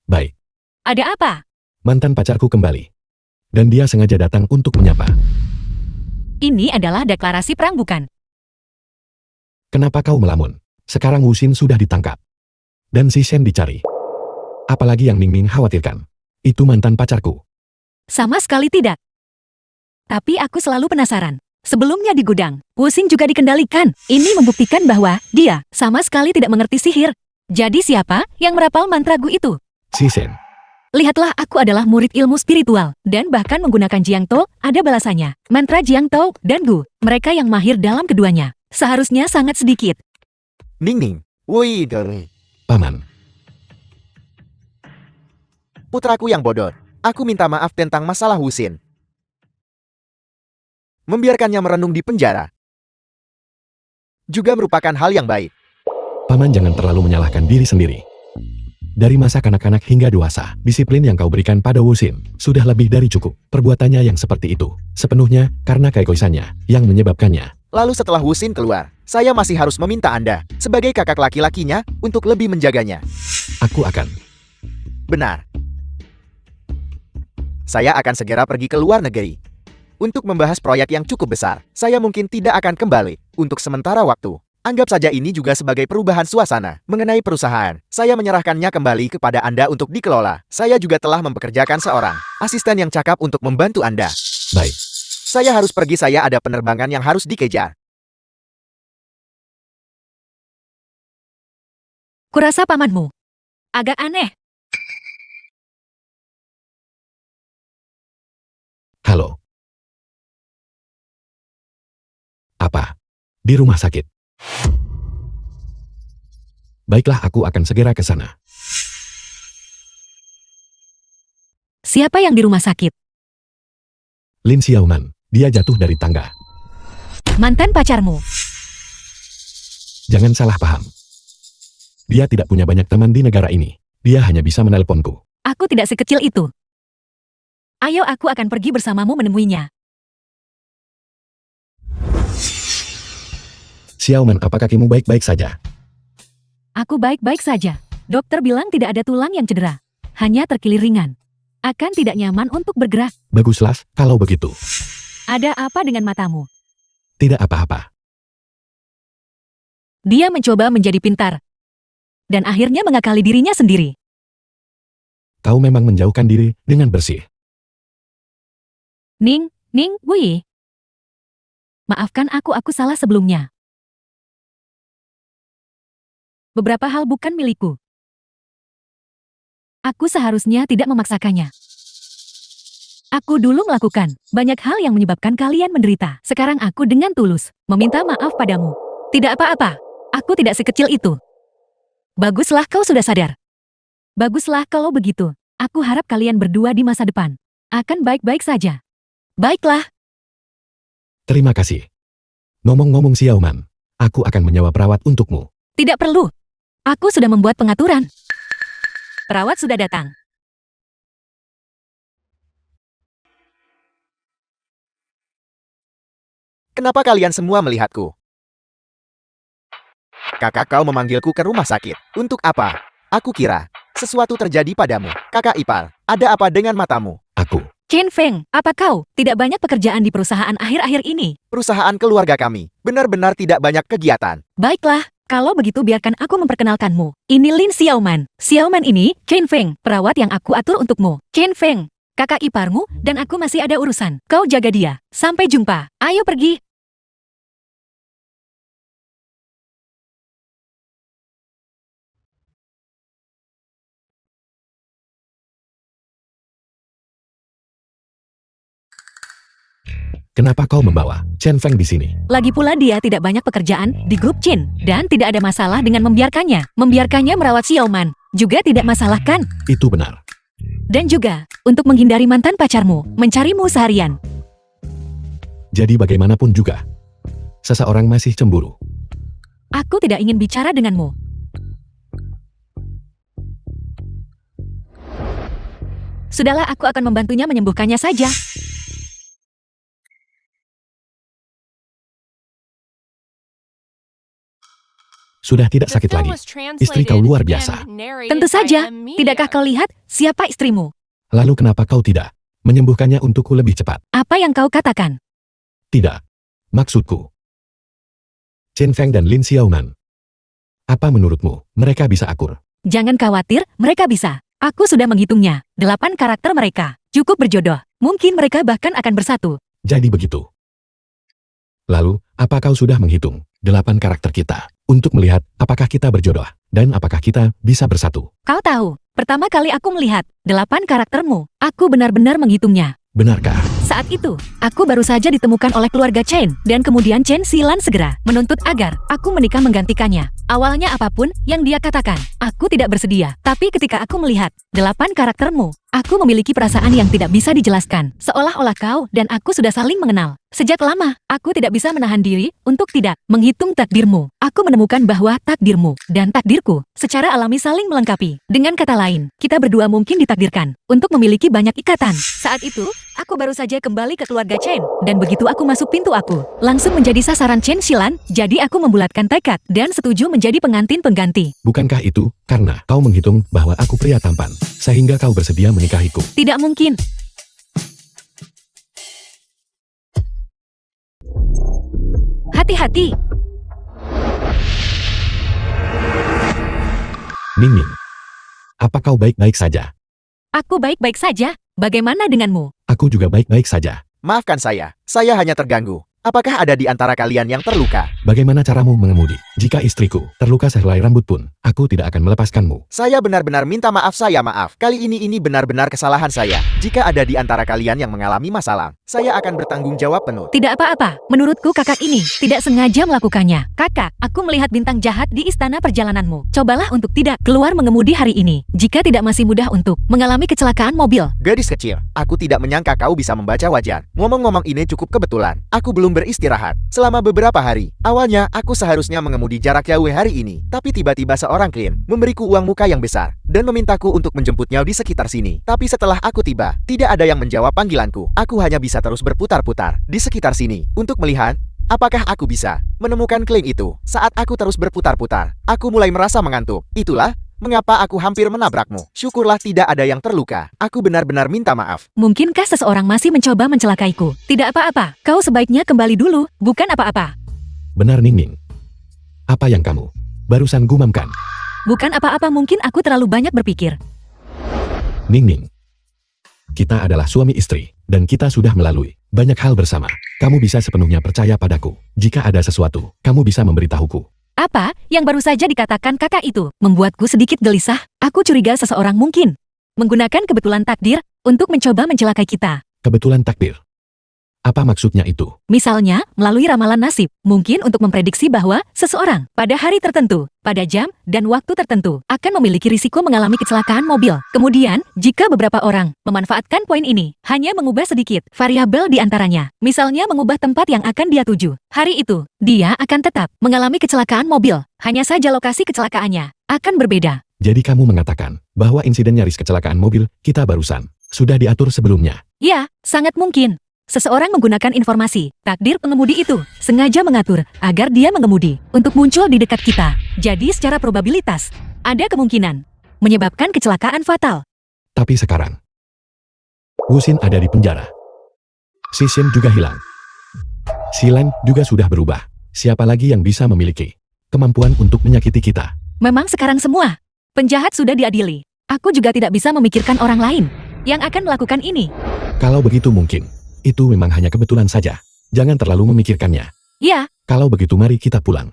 Baik, Ada apa? mantan pacarku kembali. Dan dia sengaja datang untuk menyapa. Ini adalah deklarasi perang, bukan? Kenapa kau melamun? Sekarang Wu Xin sudah ditangkap. Dan si Shen dicari. Apalagi yang Ming khawatirkan. Itu mantan pacarku. Sama sekali tidak. Tapi aku selalu penasaran. Sebelumnya di gudang, Wu Xin juga dikendalikan. Ini membuktikan bahwa dia sama sekali tidak mengerti sihir. Jadi siapa yang merapal mantra Gu itu? Si Shen. Lihatlah, aku adalah murid ilmu spiritual. Dan bahkan menggunakan Jiangto, ada balasannya. Mantra Jiangto dan Gu, mereka yang mahir dalam keduanya. Seharusnya sangat sedikit. Ning, woi, dari Paman. putraku yang bodoh. Aku minta maaf tentang masalah Wu Xin. Membiarkannya merenung di penjara juga merupakan hal yang baik. Paman jangan terlalu menyalahkan diri sendiri. Dari masa kanak-kanak hingga dewasa, disiplin yang kau berikan pada Wu Xin sudah lebih dari cukup. Perbuatannya yang seperti itu, sepenuhnya karena keegoisannya yang menyebabkannya. Lalu setelah Wu Xin keluar, saya masih harus meminta Anda, sebagai kakak laki-lakinya, untuk lebih menjaganya. Aku akan. Benar. Saya akan segera pergi ke luar negeri untuk membahas proyek yang cukup besar. Saya mungkin tidak akan kembali untuk sementara waktu. Anggap saja ini juga sebagai perubahan suasana. Mengenai perusahaan, saya menyerahkannya kembali kepada Anda untuk dikelola. Saya juga telah mempekerjakan seorang asisten yang cakap untuk membantu Anda. Baik. Saya harus pergi, saya ada penerbangan yang harus dikejar. Kurasa pamanmu agak aneh. Halo. Apa? Di rumah sakit. Baiklah, aku akan segera ke sana. Siapa yang di rumah sakit? Lin Xiaoman, dia jatuh dari tangga. Mantan pacarmu. Jangan salah paham. Dia tidak punya banyak teman di negara ini. Dia hanya bisa menelponku. Aku tidak sekecil itu. Ayo, aku akan pergi bersamamu menemuinya. Xiaoman, apa kakimu baik-baik saja? Aku baik-baik saja. Dokter bilang tidak ada tulang yang cedera. Hanya terkilir ringan. Akan tidak nyaman untuk bergerak. Baguslah, kalau begitu. Ada apa dengan matamu? Tidak apa-apa. Dia mencoba menjadi pintar. Dan akhirnya mengakali dirinya sendiri. Kau memang menjauhkan diri dengan bersih. Ning, Wei. Maafkan aku salah sebelumnya. Beberapa hal bukan milikku. Aku seharusnya tidak memaksakannya. Aku dulu melakukan banyak hal yang menyebabkan kalian menderita. Sekarang aku dengan tulus meminta maaf padamu. Tidak apa-apa. Aku tidak sekecil itu. Baguslah kau sudah sadar. Baguslah kalau begitu. Aku harap kalian berdua di masa depan akan baik-baik saja. Baiklah. Terima kasih. Ngomong-ngomong Xiaoman, aku akan menyewa perawat untukmu. Tidak perlu. Aku sudah membuat pengaturan. Perawat sudah datang. Kenapa kalian semua melihatku? Kakak kau memanggilku ke rumah sakit. Untuk apa? Aku kira sesuatu terjadi padamu. Kakak ipar, ada apa dengan matamu? Aku. Chen Feng, apa kau tidak banyak pekerjaan di perusahaan akhir-akhir ini? Perusahaan keluarga kami benar-benar tidak banyak kegiatan. Baiklah, kalau begitu biarkan aku memperkenalkanmu. Ini Lin Xiaoman. Xiaoman ini, Chen Feng, perawat yang aku atur untukmu. Chen Feng, kakak iparmu, dan aku masih ada urusan. Kau jaga dia. Sampai jumpa. Ayo pergi. Kenapa kau membawa Chen Feng di sini? Lagi pula dia tidak banyak pekerjaan di grup Chin, dan tidak ada masalah dengan membiarkannya. Membiarkannya merawat Xiaoman, juga tidak masalah kan? Itu benar. Dan juga, untuk menghindari mantan pacarmu, mencarimu seharian. Jadi bagaimanapun juga, seseorang masih cemburu. Aku tidak ingin bicara denganmu. Sudahlah, aku akan membantunya menyembuhkannya saja. Sudah tidak The sakit film lagi. was Istri kau translated luar and biasa. narrated Tentu by saja, M Media. tidakkah kau lihat siapa istrimu? Lalu kenapa kau tidak menyembuhkannya untukku lebih cepat? Apa yang kau katakan? Tidak. Maksudku. Chen Feng dan Lin Xiaoman. Apa menurutmu, mereka bisa akur? Jangan khawatir, mereka bisa. Aku sudah menghitungnya. 8 karakter mereka. Cukup berjodoh. Mungkin mereka bahkan akan bersatu. Jadi begitu. Lalu, apa kau sudah menghitung 8 karakter kita untuk melihat apakah kita berjodoh dan apakah kita bisa bersatu? Kau tahu, pertama kali aku melihat 8 karaktermu, aku benar-benar menghitungnya. Benarkah? Saat itu, aku baru saja ditemukan oleh keluarga Chen, dan kemudian Chen Xilan segera menuntut agar aku menikah menggantikannya. Awalnya apapun yang dia katakan, aku tidak bersedia. Tapi ketika aku melihat 8 karaktermu, aku memiliki perasaan yang tidak bisa dijelaskan. Seolah-olah kau dan aku sudah saling mengenal. Sejak lama, aku tidak bisa menahan diri untuk tidak menghitung takdirmu. Aku menemukan bahwa takdirmu dan takdirku secara alami saling melengkapi. Dengan kata lain, kita berdua mungkin ditakdirkan untuk memiliki banyak ikatan. Saat itu, aku baru saja kembali ke keluarga Chen, dan begitu aku masuk pintu aku, langsung menjadi sasaran Chen Xilan, jadi aku membulatkan tekad dan setuju menjadi pengantin pengganti. Bukankah itu karena kau menghitung bahwa aku pria tampan, sehingga kau bersedia menikahiku? Tidak mungkin. Hati-hati. Ningning. Apa kau baik-baik saja? Aku baik-baik saja. Bagaimana denganmu? Aku juga baik-baik saja. Maafkan saya hanya terganggu. Apakah ada di antara kalian yang terluka? Bagaimana caramu mengemudi? Jika istriku terluka sehelai rambut pun, aku tidak akan melepaskanmu. Saya benar-benar minta maaf, maaf. Kali ini benar-benar kesalahan saya. Jika ada di antara kalian yang mengalami masalah, saya akan bertanggung jawab penuh. Tidak apa-apa. Menurutku kakak ini tidak sengaja melakukannya. Kakak, aku melihat bintang jahat di istana perjalananmu. Cobalah untuk tidak keluar mengemudi hari ini. Jika tidak masih mudah untuk mengalami kecelakaan mobil. Gadis kecil, aku tidak menyangka kau bisa membaca wajah. Ngomong-ngomong ini cukup kebetulan. Aku belum beristirahat selama beberapa hari. Awalnya, aku seharusnya mengemudi jarak jauh hari ini. Tapi tiba-tiba seorang klien memberiku uang muka yang besar dan memintaku untuk menjemputnya di sekitar sini. Tapi setelah aku tiba, tidak ada yang menjawab panggilanku. Aku hanya bisa terus berputar-putar di sekitar sini untuk melihat apakah aku bisa menemukan klien itu. Saat aku terus berputar-putar, aku mulai merasa mengantuk. Itulah mengapa aku hampir menabrakmu. Syukurlah tidak ada yang terluka. Aku benar-benar minta maaf. Mungkinkah seseorang masih mencoba mencelakaiku? Tidak apa-apa. Kau sebaiknya kembali dulu, bukan apa-apa. Benar, Ningning. Apa yang kamu barusan gumamkan? Bukan apa-apa, mungkin aku terlalu banyak berpikir. Ningning. Kita adalah suami istri, dan kita sudah melalui banyak hal bersama. Kamu bisa sepenuhnya percaya padaku. Jika ada sesuatu, kamu bisa memberitahuku. Apa yang baru saja dikatakan kakak itu membuatku sedikit gelisah. Aku curiga seseorang mungkin menggunakan kebetulan takdir untuk mencoba mencelakai kita. Kebetulan takdir. Apa maksudnya itu? Misalnya, melalui ramalan nasib, mungkin untuk memprediksi bahwa seseorang pada hari tertentu, pada jam dan waktu tertentu, akan memiliki risiko mengalami kecelakaan mobil. Kemudian, jika beberapa orang memanfaatkan poin ini, hanya mengubah sedikit variabel di antaranya, misalnya mengubah tempat yang akan dia tuju, hari itu, dia akan tetap mengalami kecelakaan mobil. Hanya saja lokasi kecelakaannya akan berbeda. Jadi kamu mengatakan bahwa insiden nyaris kecelakaan mobil kita barusan sudah diatur sebelumnya. Ya, sangat mungkin. Seseorang menggunakan informasi, takdir pengemudi itu, sengaja mengatur agar dia mengemudi untuk muncul di dekat kita. Jadi secara probabilitas, ada kemungkinan menyebabkan kecelakaan fatal. Tapi sekarang, Wuxin ada di penjara. Si Xin juga hilang. Si Lan juga sudah berubah. Siapa lagi yang bisa memiliki kemampuan untuk menyakiti kita? Memang sekarang semua penjahat sudah diadili. Aku juga tidak bisa memikirkan orang lain yang akan melakukan ini. Kalau begitu mungkin, itu memang hanya kebetulan saja. Jangan terlalu memikirkannya. Ya, Kalau begitu mari kita pulang.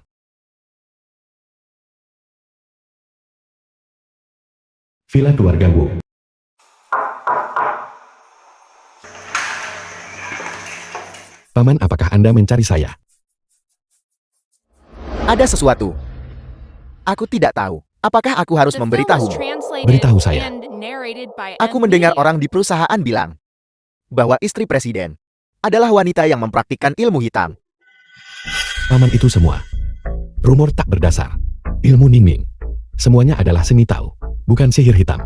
Villa keluarga Wu. Paman, apakah Anda mencari saya? Ada sesuatu. Aku tidak tahu. Apakah aku harus The film was memberitahumu? translated Beritahu saya. and narrated by Aku M. mendengar Media. orang di perusahaan bilang bahwa istri presiden adalah wanita yang mempraktikkan ilmu hitam. Paman, itu semua rumor tak berdasar. Ilmu Ningning. Semuanya adalah seni Tao, bukan sihir hitam.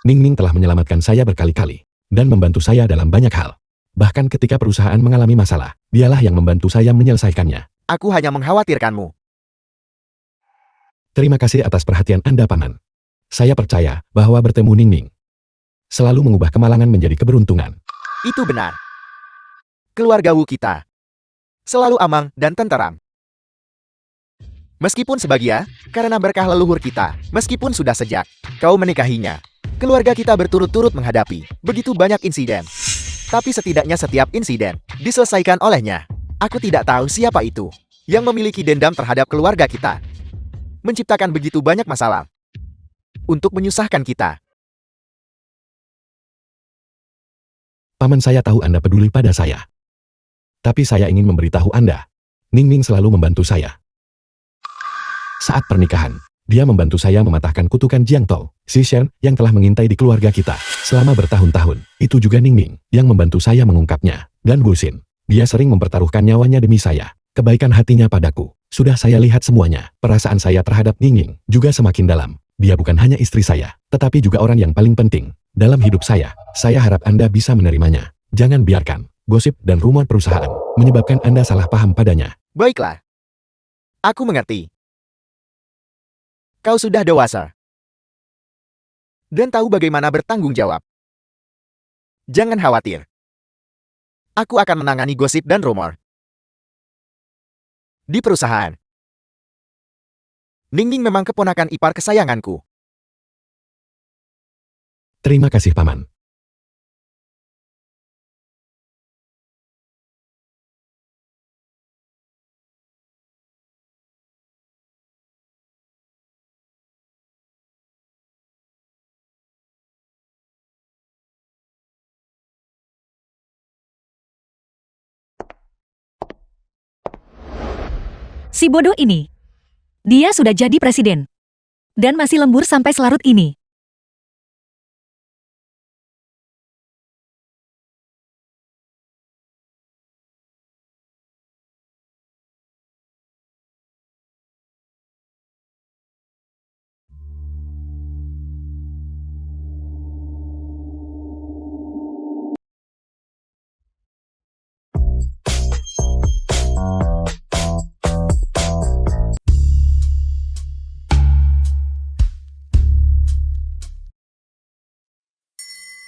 Ningning telah menyelamatkan saya berkali-kali dan membantu saya dalam banyak hal. Bahkan ketika perusahaan mengalami masalah, dialah yang membantu saya menyelesaikannya. Aku hanya mengkhawatirkanmu. Terima kasih atas perhatian Anda, Paman. Saya percaya bahwa bertemu Ningning selalu mengubah kemalangan menjadi keberuntungan. Itu benar. Keluarga Wu kita selalu aman dan tenteram. Meskipun sebagia, karena berkah leluhur kita, meskipun sudah sejak kau menikahinya, keluarga kita berturut-turut menghadapi begitu banyak insiden. Tapi setidaknya setiap insiden diselesaikan olehnya. Aku tidak tahu siapa itu yang memiliki dendam terhadap keluarga kita. Menciptakan begitu banyak masalah untuk menyusahkan kita. Paman, saya tahu Anda peduli pada saya. Tapi saya ingin memberitahu Anda, Ningning selalu membantu saya. Saat pernikahan, dia membantu saya mematahkan kutukan Jiang Tao, si Shen yang telah mengintai di keluarga kita selama bertahun-tahun. Itu juga Ningning yang membantu saya mengungkapnya. Dan Wuxin, dia sering mempertaruhkan nyawanya demi saya. Kebaikan hatinya padaku, sudah saya lihat semuanya. Perasaan saya terhadap Ningning juga semakin dalam. Dia bukan hanya istri saya, tetapi juga orang yang paling penting dalam hidup saya. Saya harap Anda bisa menerimanya. Jangan biarkan gosip dan rumor perusahaan menyebabkan Anda salah paham padanya. Baiklah. Aku mengerti. Kau sudah dewasa. Dan tahu bagaimana bertanggung jawab. Jangan khawatir. Aku akan menangani gosip dan rumor di perusahaan. Ningning memang keponakan ipar kesayanganku. Terima kasih, Paman. si bodoh ini. Dia sudah jadi presiden. Dan masih lembur sampai selarut ini.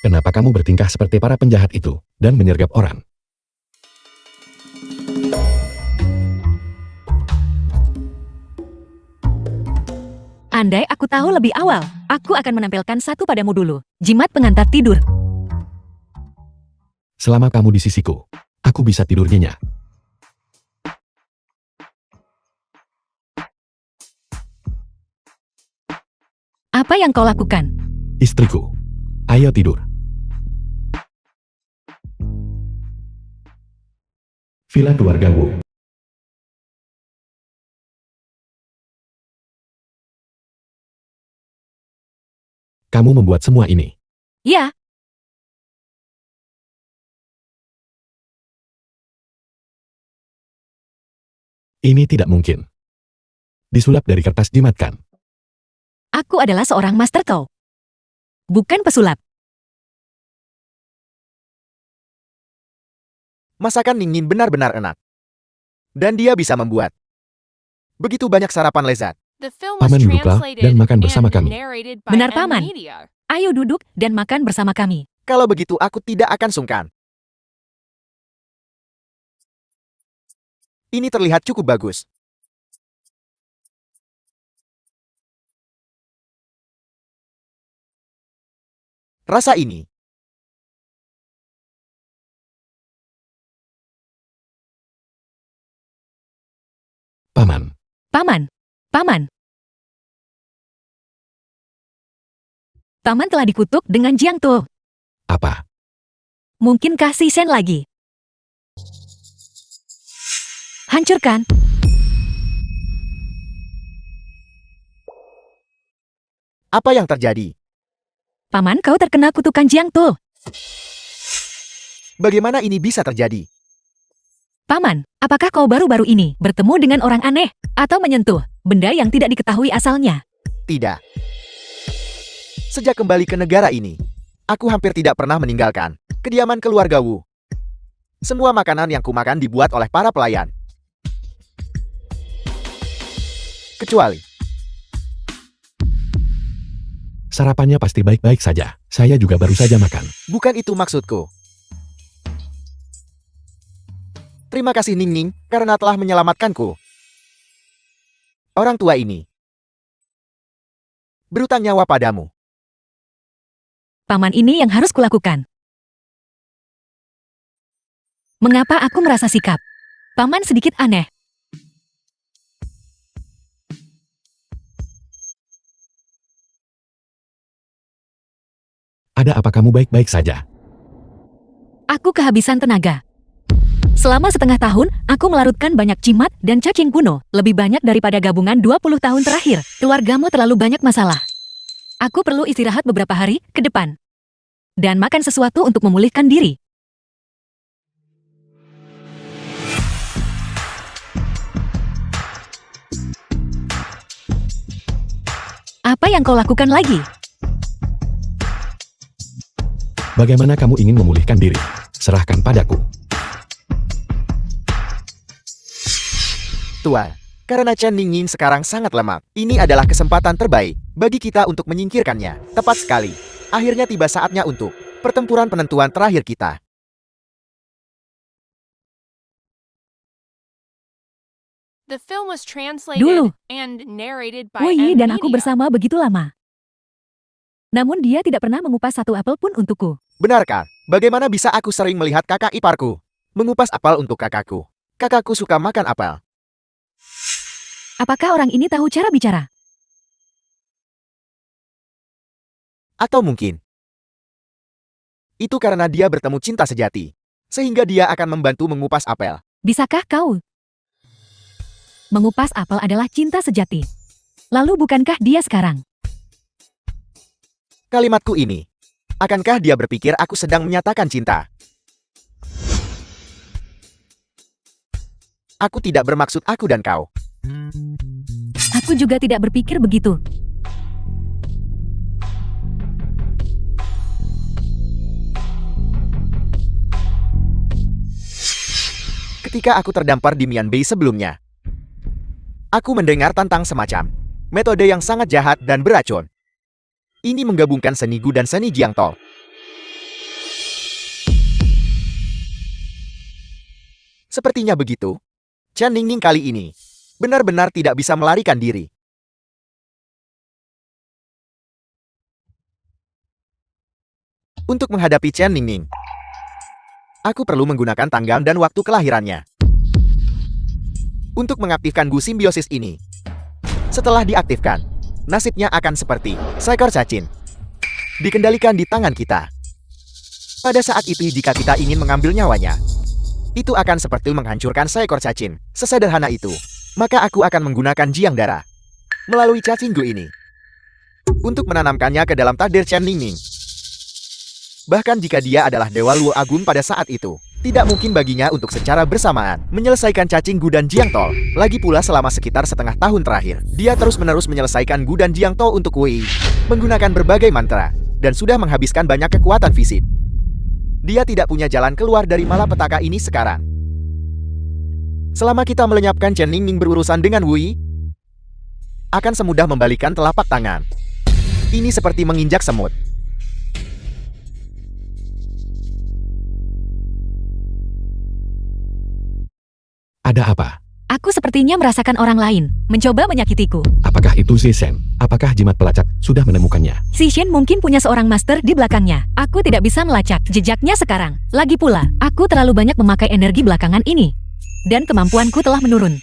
Kenapa kamu bertingkah seperti para penjahat itu dan menyergap orang? Andai aku tahu lebih awal, aku akan menampilkan satu padamu dulu. Jimat pengantar tidur. Selama kamu di sisiku, aku bisa tidur nyenyak. Apa yang kau lakukan? Istriku, ayo tidur. Villa keluarga Wu. Kamu membuat semua ini. Ya, Ini tidak mungkin. Disulap dari kertas jimat kan? aku adalah seorang master Tao. Bukan pesulap. Masakan Ningnin benar-benar enak. Dan dia bisa membuat begitu banyak sarapan lezat. The film was Paman duduklah translated dan makan bersama and kami. narrated by Benar, M Paman. Media. Ayo duduk dan makan bersama kami. Kalau begitu aku tidak akan sungkan. Ini terlihat cukup bagus. Rasa ini. Paman, Paman, Paman. Paman telah dikutuk dengan Jiang Tu. apa? Mungkinkah si Shen lagi? Hancurkan. Apa yang terjadi? Paman, kau terkena kutukan Jiang Tu. Bagaimana ini bisa terjadi? Paman, apakah kau baru-baru ini bertemu dengan orang aneh atau menyentuh benda yang tidak diketahui asalnya? Tidak. Sejak kembali ke negara ini, aku hampir tidak pernah meninggalkan kediaman keluarga Wu. Semua makanan yang kumakan dibuat oleh para pelayan. Kecuali, Sarapannya pasti baik-baik saja. Saya juga baru saja makan. bukan itu maksudku. Terima kasih Ningning karena telah menyelamatkanku. Orang tua ini berutang nyawa padamu. Paman, ini yang harus kulakukan. Mengapa aku merasa sikap Paman sedikit aneh? Ada apa kamu baik-baik saja? Aku kehabisan tenaga. Selama setengah tahun, aku melarutkan banyak jimat dan cacing kuno, lebih banyak daripada gabungan 20 tahun terakhir. Keluargamu terlalu banyak masalah. Aku perlu istirahat beberapa hari ke depan. Dan makan sesuatu untuk memulihkan diri. Apa yang kau lakukan lagi? Bagaimana kamu ingin memulihkan diri? Serahkan padaku. Tua, karena Chen Ningyin sekarang sangat lemah, ini adalah kesempatan terbaik bagi kita untuk menyingkirkannya. Tepat sekali. Akhirnya tiba saatnya untuk pertempuran penentuan terakhir kita. The film was translated Dulu, and narrated by Wu Yi M dan aku Media. bersama begitu lama. Namun dia tidak pernah mengupas satu apel pun untukku. Benarkah? Bagaimana bisa aku sering melihat kakak iparku mengupas apel untuk kakakku? Kakakku suka makan apel. Apakah orang ini tahu cara bicara? Atau mungkin itu karena dia bertemu cinta sejati, sehingga dia akan membantu mengupas apel. Bisakah kau? Mengupas apel adalah cinta sejati. Lalu bukankah dia sekarang? Kalimatku ini, akankah dia berpikir aku sedang menyatakan cinta? Aku tidak bermaksud aku dan kau. Aku juga tidak berpikir begitu. Ketika aku terdampar di Mian Bei sebelumnya, aku mendengar tentang semacam metode yang sangat jahat dan beracun. Ini menggabungkan seni Gu dan seni Jiang Tol. Sepertinya begitu. Chen Ningning kali ini benar-benar tidak bisa melarikan diri. Untuk menghadapi Chen Ningning, aku perlu menggunakan tanggal dan waktu kelahirannya. Untuk mengaktifkan Gu simbiosis ini. Setelah diaktifkan, nasibnya akan seperti seekor cacing. Dikendalikan di tangan kita. Pada saat itu jika kita ingin mengambil nyawanya, itu akan seperti menghancurkan seekor cacing. Sesederhana itu, maka aku akan menggunakan Jiang Darah melalui cacing Gu ini untuk menanamkannya ke dalam takdir Chen Ningning. Bahkan jika dia adalah Dewa Luo Agung pada saat itu, tidak mungkin baginya untuk secara bersamaan menyelesaikan cacing Gu dan Jiang Tol. Lagi pula selama sekitar setengah tahun terakhir, dia terus-menerus menyelesaikan Gu dan Jiang Tol untuk Wei, menggunakan berbagai mantra, dan sudah menghabiskan banyak kekuatan fisik. Dia tidak punya jalan keluar dari malapetaka ini sekarang. Selama kita melenyapkan Chen Ningning berurusan dengan Wui, akan semudah membalikan telapak tangan. Ini seperti menginjak semut. Ada apa? Aku sepertinya merasakan orang lain mencoba menyakitiku. Apakah itu si Shen? Apakah jimat pelacak sudah menemukannya? Si Shen mungkin punya seorang master di belakangnya. Aku tidak bisa melacak jejaknya sekarang. Lagi pula, aku terlalu banyak memakai energi belakangan ini. Dan kemampuanku telah menurun.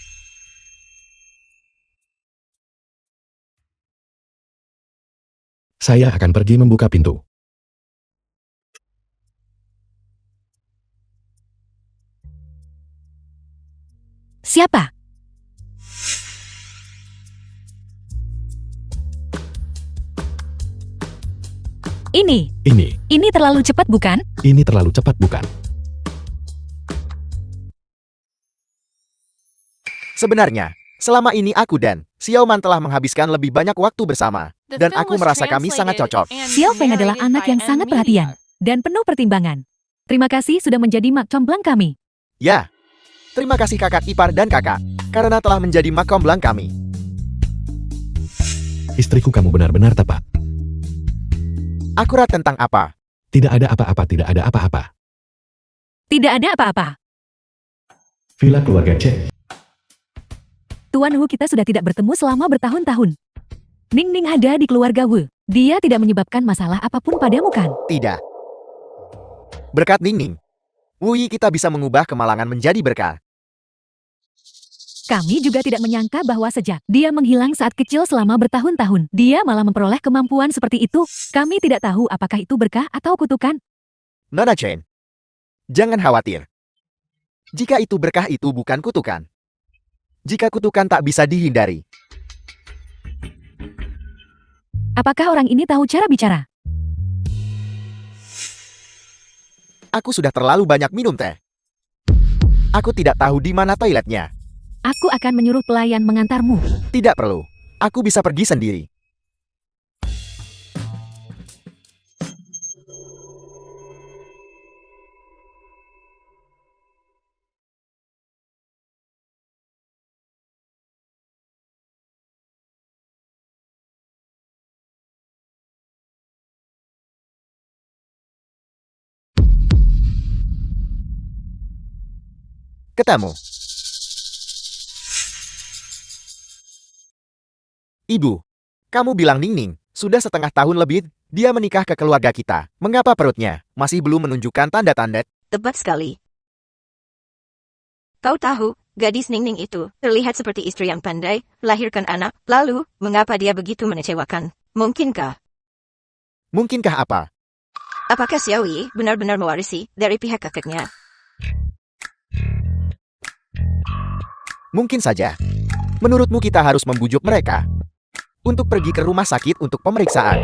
Saya akan pergi membuka pintu. Siapa? Ini terlalu cepat bukan? Ini terlalu cepat bukan? Sebenarnya, selama ini aku dan Xiaoman telah menghabiskan lebih banyak waktu bersama. The Dan film aku was merasa kami sangat translated cocok. and Xiao Feng adalah narrated anak by yang M sangat Media. perhatian dan penuh pertimbangan. Terima kasih sudah menjadi mak comblang kami. Ya, terima kasih kakak ipar dan kakak, karena telah menjadi makomblang kami. Istriku, kamu benar-benar tepat. Akurat tentang apa? Tidak ada apa-apa, tidak ada apa-apa. Tidak ada apa-apa. Villa keluarga Chen. Tuan Wu, kita sudah tidak bertemu selama bertahun-tahun. Ning Ning ada di keluarga Wu. Dia tidak menyebabkan masalah apapun padamu kan? Tidak. Berkat Ningning, Wui kita bisa mengubah kemalangan menjadi berkah. Kami juga tidak menyangka bahwa sejak dia menghilang saat kecil selama bertahun-tahun, dia malah memperoleh kemampuan seperti itu. Kami tidak tahu apakah itu berkah atau kutukan. Nona Chen, jangan khawatir. Jika itu berkah, itu bukan kutukan. Jika kutukan tak bisa dihindari. Apakah orang ini tahu cara bicara? Aku sudah terlalu banyak minum teh. Aku tidak tahu di mana toiletnya. Aku akan menyuruh pelayan mengantarmu. Tidak perlu. Aku bisa pergi sendiri. Ketemu. Ibu, kamu bilang Ningning, sudah setengah tahun lebih, dia menikah ke keluarga kita. Mengapa perutnya masih belum menunjukkan tanda-tanda? Tepat sekali. Kau tahu, gadis Ningning itu terlihat seperti istri yang pandai, lahirkan anak, lalu, mengapa dia begitu mengecewakan? Mungkinkah apa? Apakah Xiaoyi benar-benar mewarisi dari pihak kakeknya? Mungkin saja. Menurutmu kita harus membujuk mereka untuk pergi ke rumah sakit untuk pemeriksaan.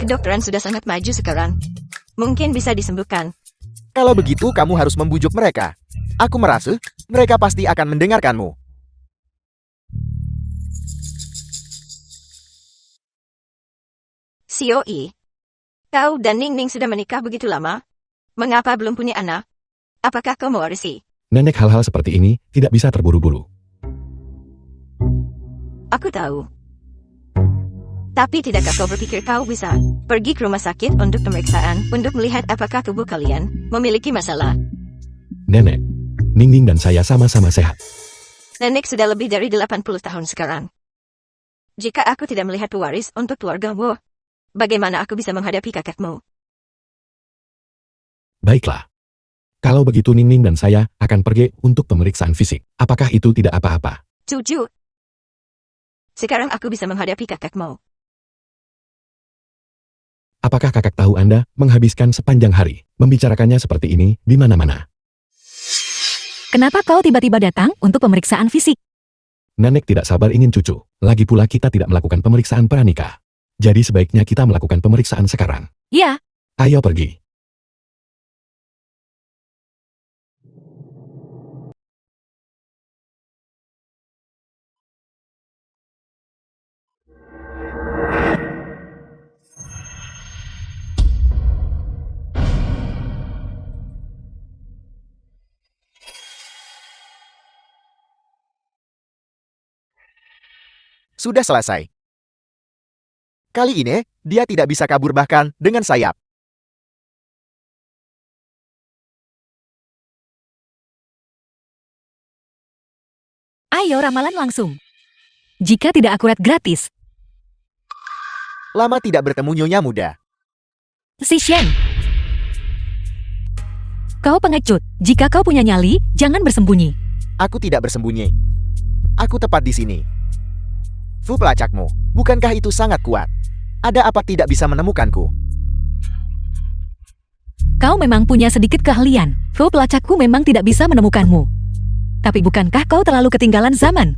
Kedokteran sudah sangat maju sekarang. Mungkin bisa disembuhkan. Kalau begitu kamu harus membujuk mereka. Aku merasa mereka pasti akan mendengarkanmu. Xiaoyi, kau dan Ningning sudah menikah begitu lama? Mengapa belum punya anak? Apakah kau mewarisi? Nenek, hal-hal seperti ini tidak bisa terburu-buru. Aku tahu. Tapi tidakkah kau berpikir kau bisa pergi ke rumah sakit untuk pemeriksaan untuk melihat apakah tubuh kalian memiliki masalah? Nenek, Ningning dan saya sama-sama sehat. Nenek sudah lebih dari 80 tahun sekarang. Jika aku tidak melihat pewaris untuk keluargamu, bagaimana aku bisa menghadapi kakekmu? Baiklah. Kalau begitu Ningning dan saya akan pergi untuk pemeriksaan fisik. Apakah itu tidak apa-apa? Cucu. Sekarang aku bisa menghadapi kakekmu. Apakah kakak tahu Anda menghabiskan sepanjang hari membicarakannya seperti ini di mana-mana? Kenapa kau tiba-tiba datang untuk pemeriksaan fisik? Nenek tidak sabar ingin cucu. Lagi pula kita tidak melakukan pemeriksaan pranikah. Jadi sebaiknya kita melakukan pemeriksaan sekarang. Ya, Ayo pergi. Sudah selesai. Kali ini, dia tidak bisa kabur bahkan dengan sayap. Ayo ramalan langsung. Jika tidak akurat gratis, Lama tidak bertemu Nyonya Muda. Si Shen. Kau pengecut. Jika kau punya nyali, jangan bersembunyi. Aku tidak bersembunyi. Aku tepat di sini. Fu pelacakmu, bukankah itu sangat kuat? Ada apa tidak bisa menemukanku? Kau memang punya sedikit keahlian. Fu pelacakku memang tidak bisa menemukanmu. Tapi bukankah kau terlalu ketinggalan zaman?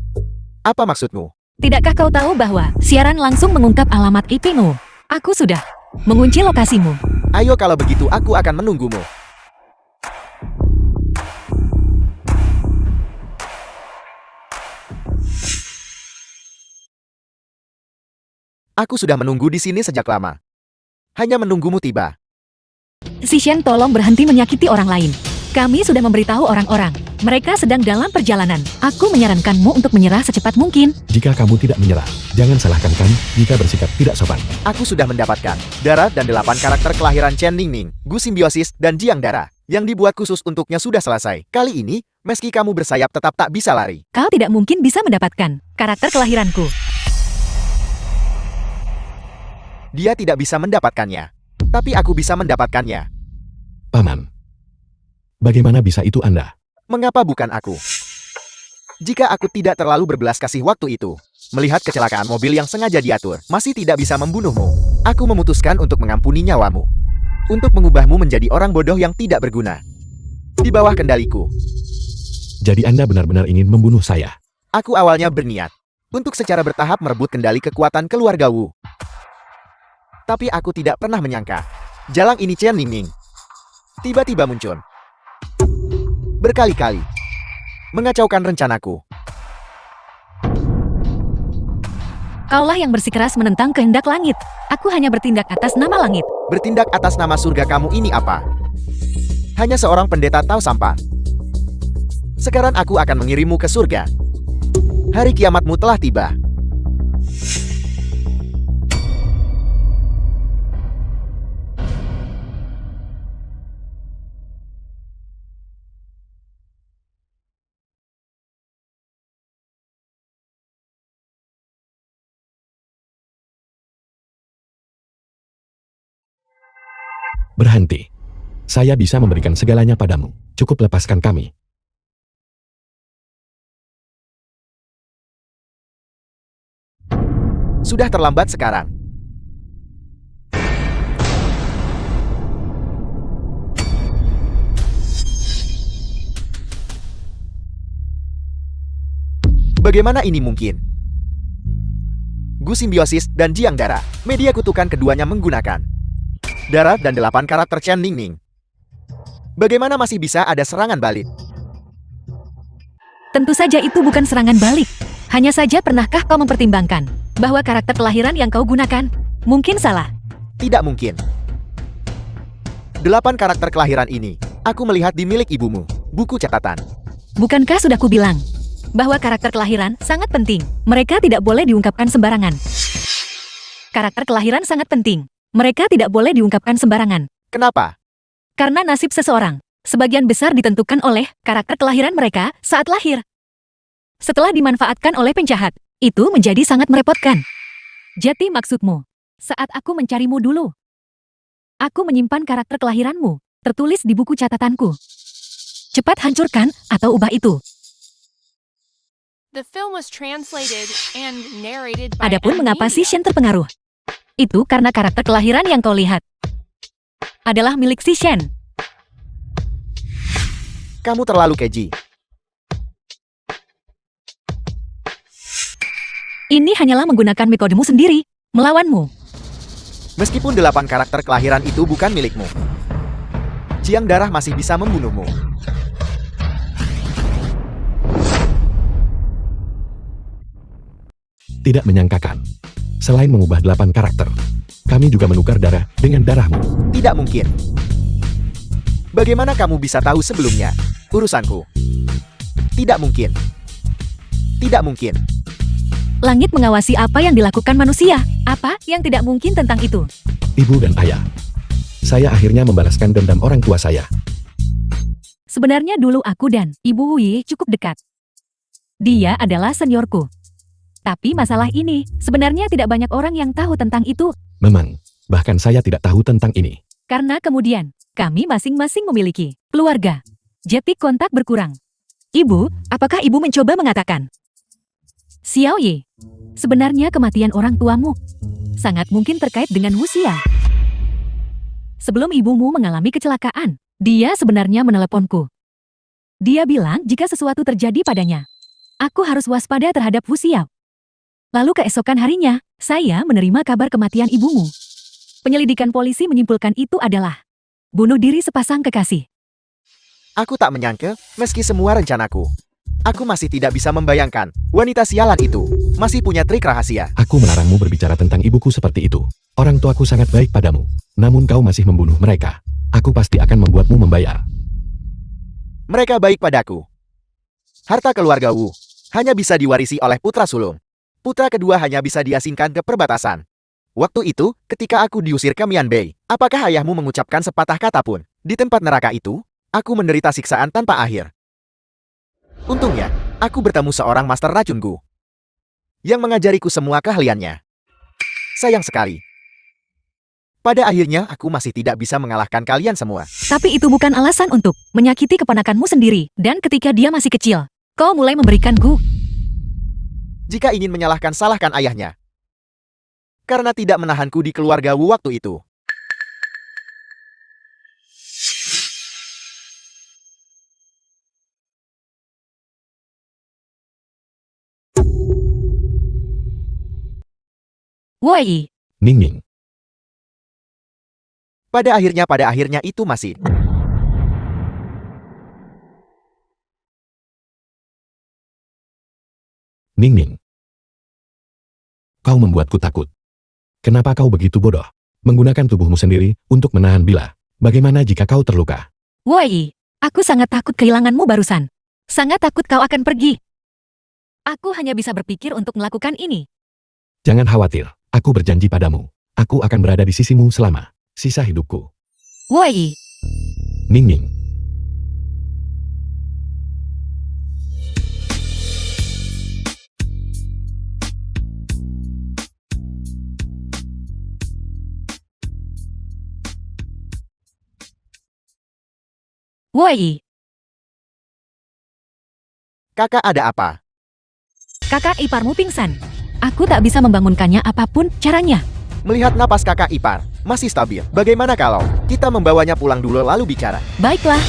Apa maksudmu? Tidakkah kau tahu bahwa siaran langsung mengungkap alamat IP-mu? Aku sudah mengunci lokasimu. Ayo kalau begitu aku akan menunggumu. Aku sudah menunggu di sini sejak lama. Hanya menunggumu tiba. Si Shen, tolong berhenti menyakiti orang lain. Kami sudah memberitahu orang-orang. Mereka sedang dalam perjalanan. Aku menyarankanmu untuk menyerah secepat mungkin. Jika kamu tidak menyerah, jangan salahkan kami jika bersikap tidak sopan. Aku sudah mendapatkan Dara dan 8 karakter kelahiran Chen Ningning, Gu Simbiosis, dan Jiang Dara. Yang dibuat khusus untuknya sudah selesai. Kali ini, meski kamu bersayap tetap tak bisa lari. Kau tidak mungkin bisa mendapatkan karakter kelahiranku. Dia tidak bisa mendapatkannya. Tapi aku bisa mendapatkannya. Paman, bagaimana bisa itu Anda? Mengapa bukan aku? Jika aku tidak terlalu berbelas kasih waktu itu, melihat kecelakaan mobil yang sengaja diatur, masih tidak bisa membunuhmu. Aku memutuskan untuk mengampuni nyawamu. Untuk mengubahmu menjadi orang bodoh yang tidak berguna. Di bawah kendaliku. Jadi Anda benar-benar ingin membunuh saya? Aku awalnya berniat untuk secara bertahap merebut kendali kekuatan keluarga Wu. Tapi aku tidak pernah menyangka jalang ini Chen Ningning tiba-tiba muncul. Berkali-kali mengacaukan rencanaku. Kaulah yang bersikeras menentang kehendak langit. Aku hanya bertindak atas nama langit. Bertindak atas nama surga kamu ini apa? Hanya seorang pendeta tahu sampah. Sekarang aku akan mengirimmu ke surga. Hari kiamatmu telah tiba. Berhenti. Saya bisa memberikan segalanya padamu. Cukup lepaskan kami. Sudah terlambat sekarang. Bagaimana ini mungkin? Gu Simbiosis dan Jiang Dara, media kutukan keduanya menggunakan Dara dan 8 karakter Chen Ningning. Bagaimana masih bisa ada serangan balik? Tentu saja itu bukan serangan balik. Hanya saja pernahkah kau mempertimbangkan bahwa karakter kelahiran yang kau gunakan mungkin salah? Tidak mungkin. 8 karakter kelahiran ini, aku melihat di milik ibumu, buku catatan. Bukankah sudah kubilang bahwa karakter kelahiran sangat penting? Mereka tidak boleh diungkapkan sembarangan. Karakter kelahiran sangat penting. Mereka tidak boleh diungkapkan sembarangan. Kenapa? Karena nasib seseorang sebagian besar ditentukan oleh karakter kelahiran mereka saat lahir. Setelah dimanfaatkan oleh penjahat, itu menjadi sangat merepotkan. Jadi maksudmu, saat aku mencarimu dulu, aku menyimpan karakter kelahiranmu, tertulis di buku catatanku. Cepat hancurkan atau ubah itu. The film was translated and narrated by Adapun mengapa si M-Media. Shen terpengaruh? Itu karena karakter kelahiran yang kau lihat adalah milik si Shen. Kamu terlalu keji. Ini hanyalah menggunakan metodemu sendiri, melawanmu. Meskipun 8 karakter kelahiran itu bukan milikmu, Jiang Darah masih bisa membunuhmu. Tidak menyangkakan. Selain mengubah 8 karakter, kami juga menukar darah dengan darahmu. Tidak mungkin. Bagaimana kamu bisa tahu sebelumnya? Urusanku. Tidak mungkin. Tidak mungkin. Langit mengawasi apa yang dilakukan manusia. Apa yang tidak mungkin tentang itu? Ibu dan ayah. Saya akhirnya membalaskan dendam orang tua saya. Sebenarnya dulu aku dan Ibu Wi cukup dekat. Dia adalah seniorku. Tapi masalah ini, sebenarnya tidak banyak orang yang tahu tentang itu. Memang, bahkan saya tidak tahu tentang ini. Karena kemudian, kami masing-masing memiliki keluarga. Jadi kontak berkurang. Ibu, apakah ibu mencoba mengatakan? Xiao Yi, sebenarnya kematian orang tuamu sangat mungkin terkait dengan Wu Xiao. Sebelum ibumu mengalami kecelakaan, dia sebenarnya meneleponku. Dia bilang jika sesuatu terjadi padanya, aku harus waspada terhadap Wu Xiao. Lalu keesokan harinya, saya menerima kabar kematian ibumu. Penyelidikan polisi menyimpulkan itu adalah bunuh diri sepasang kekasih. Aku tak menyangka, meski semua rencanaku. Aku masih tidak bisa membayangkan, wanita sialan itu masih punya trik rahasia. Aku melarangmu berbicara tentang ibuku seperti itu. Orang tuaku sangat baik padamu. Namun kau masih membunuh mereka. Aku pasti akan membuatmu membayar. Mereka baik padaku. Harta keluarga Wu hanya bisa diwarisi oleh putra sulung. Putra kedua hanya bisa diasingkan ke perbatasan. Waktu itu, ketika aku diusir ke Mianbei, apakah ayahmu mengucapkan sepatah kata pun? Di tempat neraka itu, aku menderita siksaan tanpa akhir. Untungnya, aku bertemu seorang master racunku yang mengajariku semua keahliannya. Sayang sekali. Pada akhirnya, aku masih tidak bisa mengalahkan kalian semua. Tapi itu bukan alasan untuk menyakiti keponakanmu sendiri. Dan ketika dia masih kecil, kau mulai memberikanku. Jika ingin menyalahkan, salahkan ayahnya. Karena tidak menahanku di keluarga Wu waktu itu. Woi, Ning. Pada akhirnya itu masih. Ning. Kau membuatku takut. Kenapa kau begitu bodoh? Menggunakan tubuhmu sendiri untuk menahan Bila. Bagaimana jika kau terluka? woi, aku sangat takut kehilanganmu barusan. Sangat takut kau akan pergi. Aku hanya bisa berpikir untuk melakukan ini. Jangan khawatir. Aku berjanji padamu. Aku akan berada di sisimu selama sisa hidupku. Woi, Ning. woi, Kakak, ada apa? kakak iparmu pingsan. Aku tak bisa membangunkannya apapun caranya. Melihat napas kakak ipar masih stabil. Bagaimana kalau kita membawanya pulang dulu lalu bicara? Baiklah,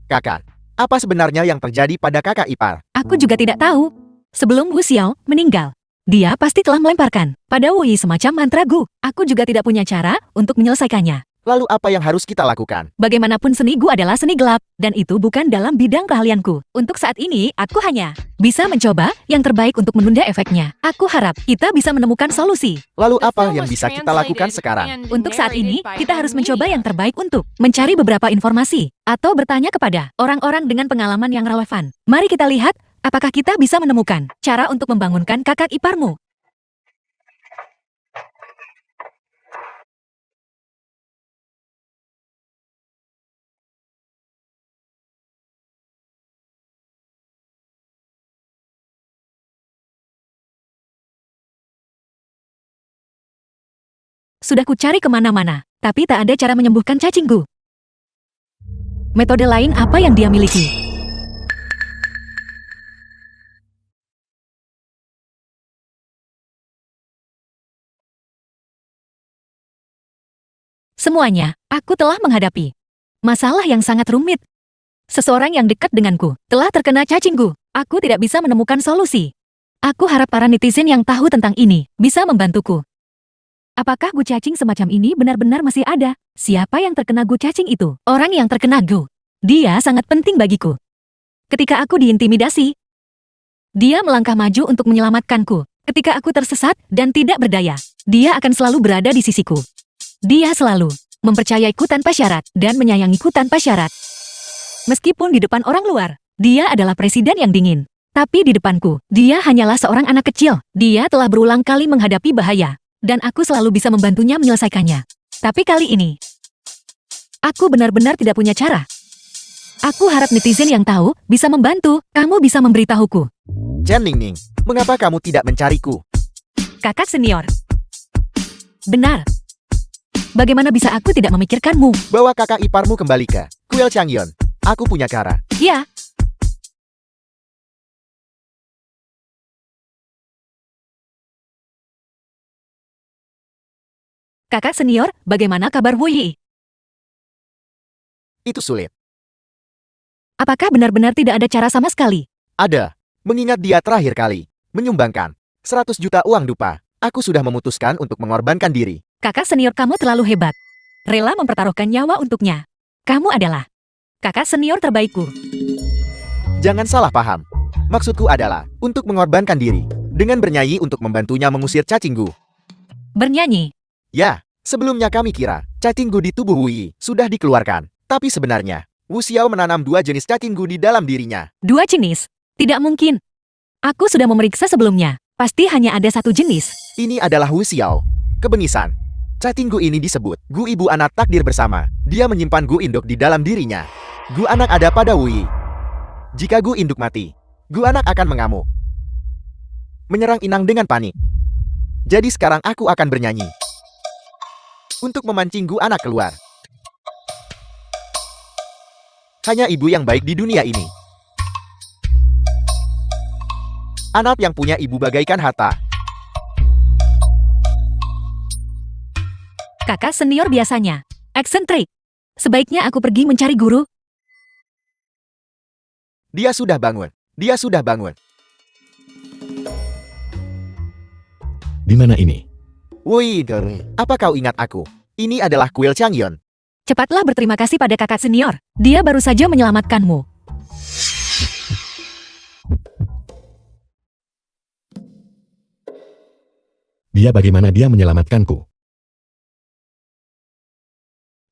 Kakak, apa sebenarnya yang terjadi pada kakak ipar? aku juga tidak tahu. Sebelum Wu Xiao meninggal, dia pasti telah melemparkan pada Wu Yi semacam mantra Gu. Aku juga tidak punya cara untuk menyelesaikannya. Lalu apa yang harus kita lakukan? Bagaimanapun seni Gu adalah seni gelap, dan itu bukan dalam bidang keahlianku. Untuk saat ini, aku hanya bisa mencoba yang terbaik untuk menunda efeknya. Aku harap kita bisa menemukan solusi. Lalu The apa film yang was bisa kita lakukan translated sekarang? and Untuk saat ini, narrated by kita harus mencoba M-Media. yang terbaik untuk mencari beberapa informasi atau bertanya kepada orang-orang dengan pengalaman yang relevan. Mari kita lihat apakah kita bisa menemukan cara untuk membangunkan kakak iparmu. Sudah kucari kemana-mana, tapi tak ada cara menyembuhkan cacingku. Metode lain apa yang dia miliki? Semuanya, aku telah menghadapi masalah yang sangat rumit. Seseorang yang dekat denganku telah terkena cacingku. Aku tidak bisa menemukan solusi. Aku harap para netizen yang tahu tentang ini bisa membantuku. Apakah gu cacing semacam ini benar-benar masih ada? Siapa yang terkena gu cacing itu? Orang yang terkena gu. Dia sangat penting bagiku. Ketika aku diintimidasi, dia melangkah maju untuk menyelamatkanku. Ketika aku tersesat dan tidak berdaya, dia akan selalu berada di sisiku. Dia selalu mempercayaiku tanpa syarat dan menyayangiku tanpa syarat. Meskipun di depan orang luar, dia adalah presiden yang dingin. Tapi di depanku, dia hanyalah seorang anak kecil. Dia telah berulang kali menghadapi bahaya. Dan aku selalu bisa membantunya menyelesaikannya. Tapi kali ini, aku benar-benar tidak punya cara. Aku harap netizen yang tahu bisa membantu. Kamu bisa memberitahuku. Chen Ningning, mengapa kamu tidak mencariku? Kakak senior. Benar. Bagaimana bisa aku tidak memikirkanmu? Bawa kakak iparmu kembali ke Kuil Changyeon. Aku punya cara. Ya. Kakak senior, bagaimana kabar Wu Yi? Itu sulit. Apakah benar-benar tidak ada cara sama sekali? Ada. Mengingat dia terakhir kali menyumbangkan 100 juta uang dupa, aku sudah memutuskan untuk mengorbankan diri. Kakak senior kamu terlalu hebat. Rela mempertaruhkan nyawa untuknya. Kamu adalah kakak senior terbaikku. Jangan salah paham. Maksudku adalah untuk mengorbankan diri dengan bernyanyi untuk membantunya mengusir cacinggu. Bernyanyi. Ya, sebelumnya kami kira cacinggu di tubuh Wu Yi sudah dikeluarkan. Tapi sebenarnya, Wu Xiao menanam 2 jenis cacinggu di dalam dirinya. 2 jenis? Tidak mungkin. Aku sudah memeriksa sebelumnya. Pasti hanya ada 1 jenis. Ini adalah Wu Xiao. Kebengisan. Cacinggu ini disebut Gu Ibu Anak Takdir Bersama. Dia menyimpan Gu Induk di dalam dirinya. Gu Anak ada pada Wu Yi. Jika Gu Induk mati, Gu Anak akan mengamuk. Menyerang inang dengan panik. Jadi sekarang aku akan bernyanyi untuk memancing Gu Anak keluar. Hanya ibu yang baik di dunia ini. Anak yang punya ibu bagaikan harta. Kakak senior biasanya eksentrik. Sebaiknya aku pergi mencari guru. Dia sudah bangun. Dia sudah bangun. Di mana ini? Woi, apa kau ingat aku? Ini adalah kuil Changyeon. Cepatlah berterima kasih pada kakak senior. Dia baru saja menyelamatkanmu. Dia bagaimana dia menyelamatkanku?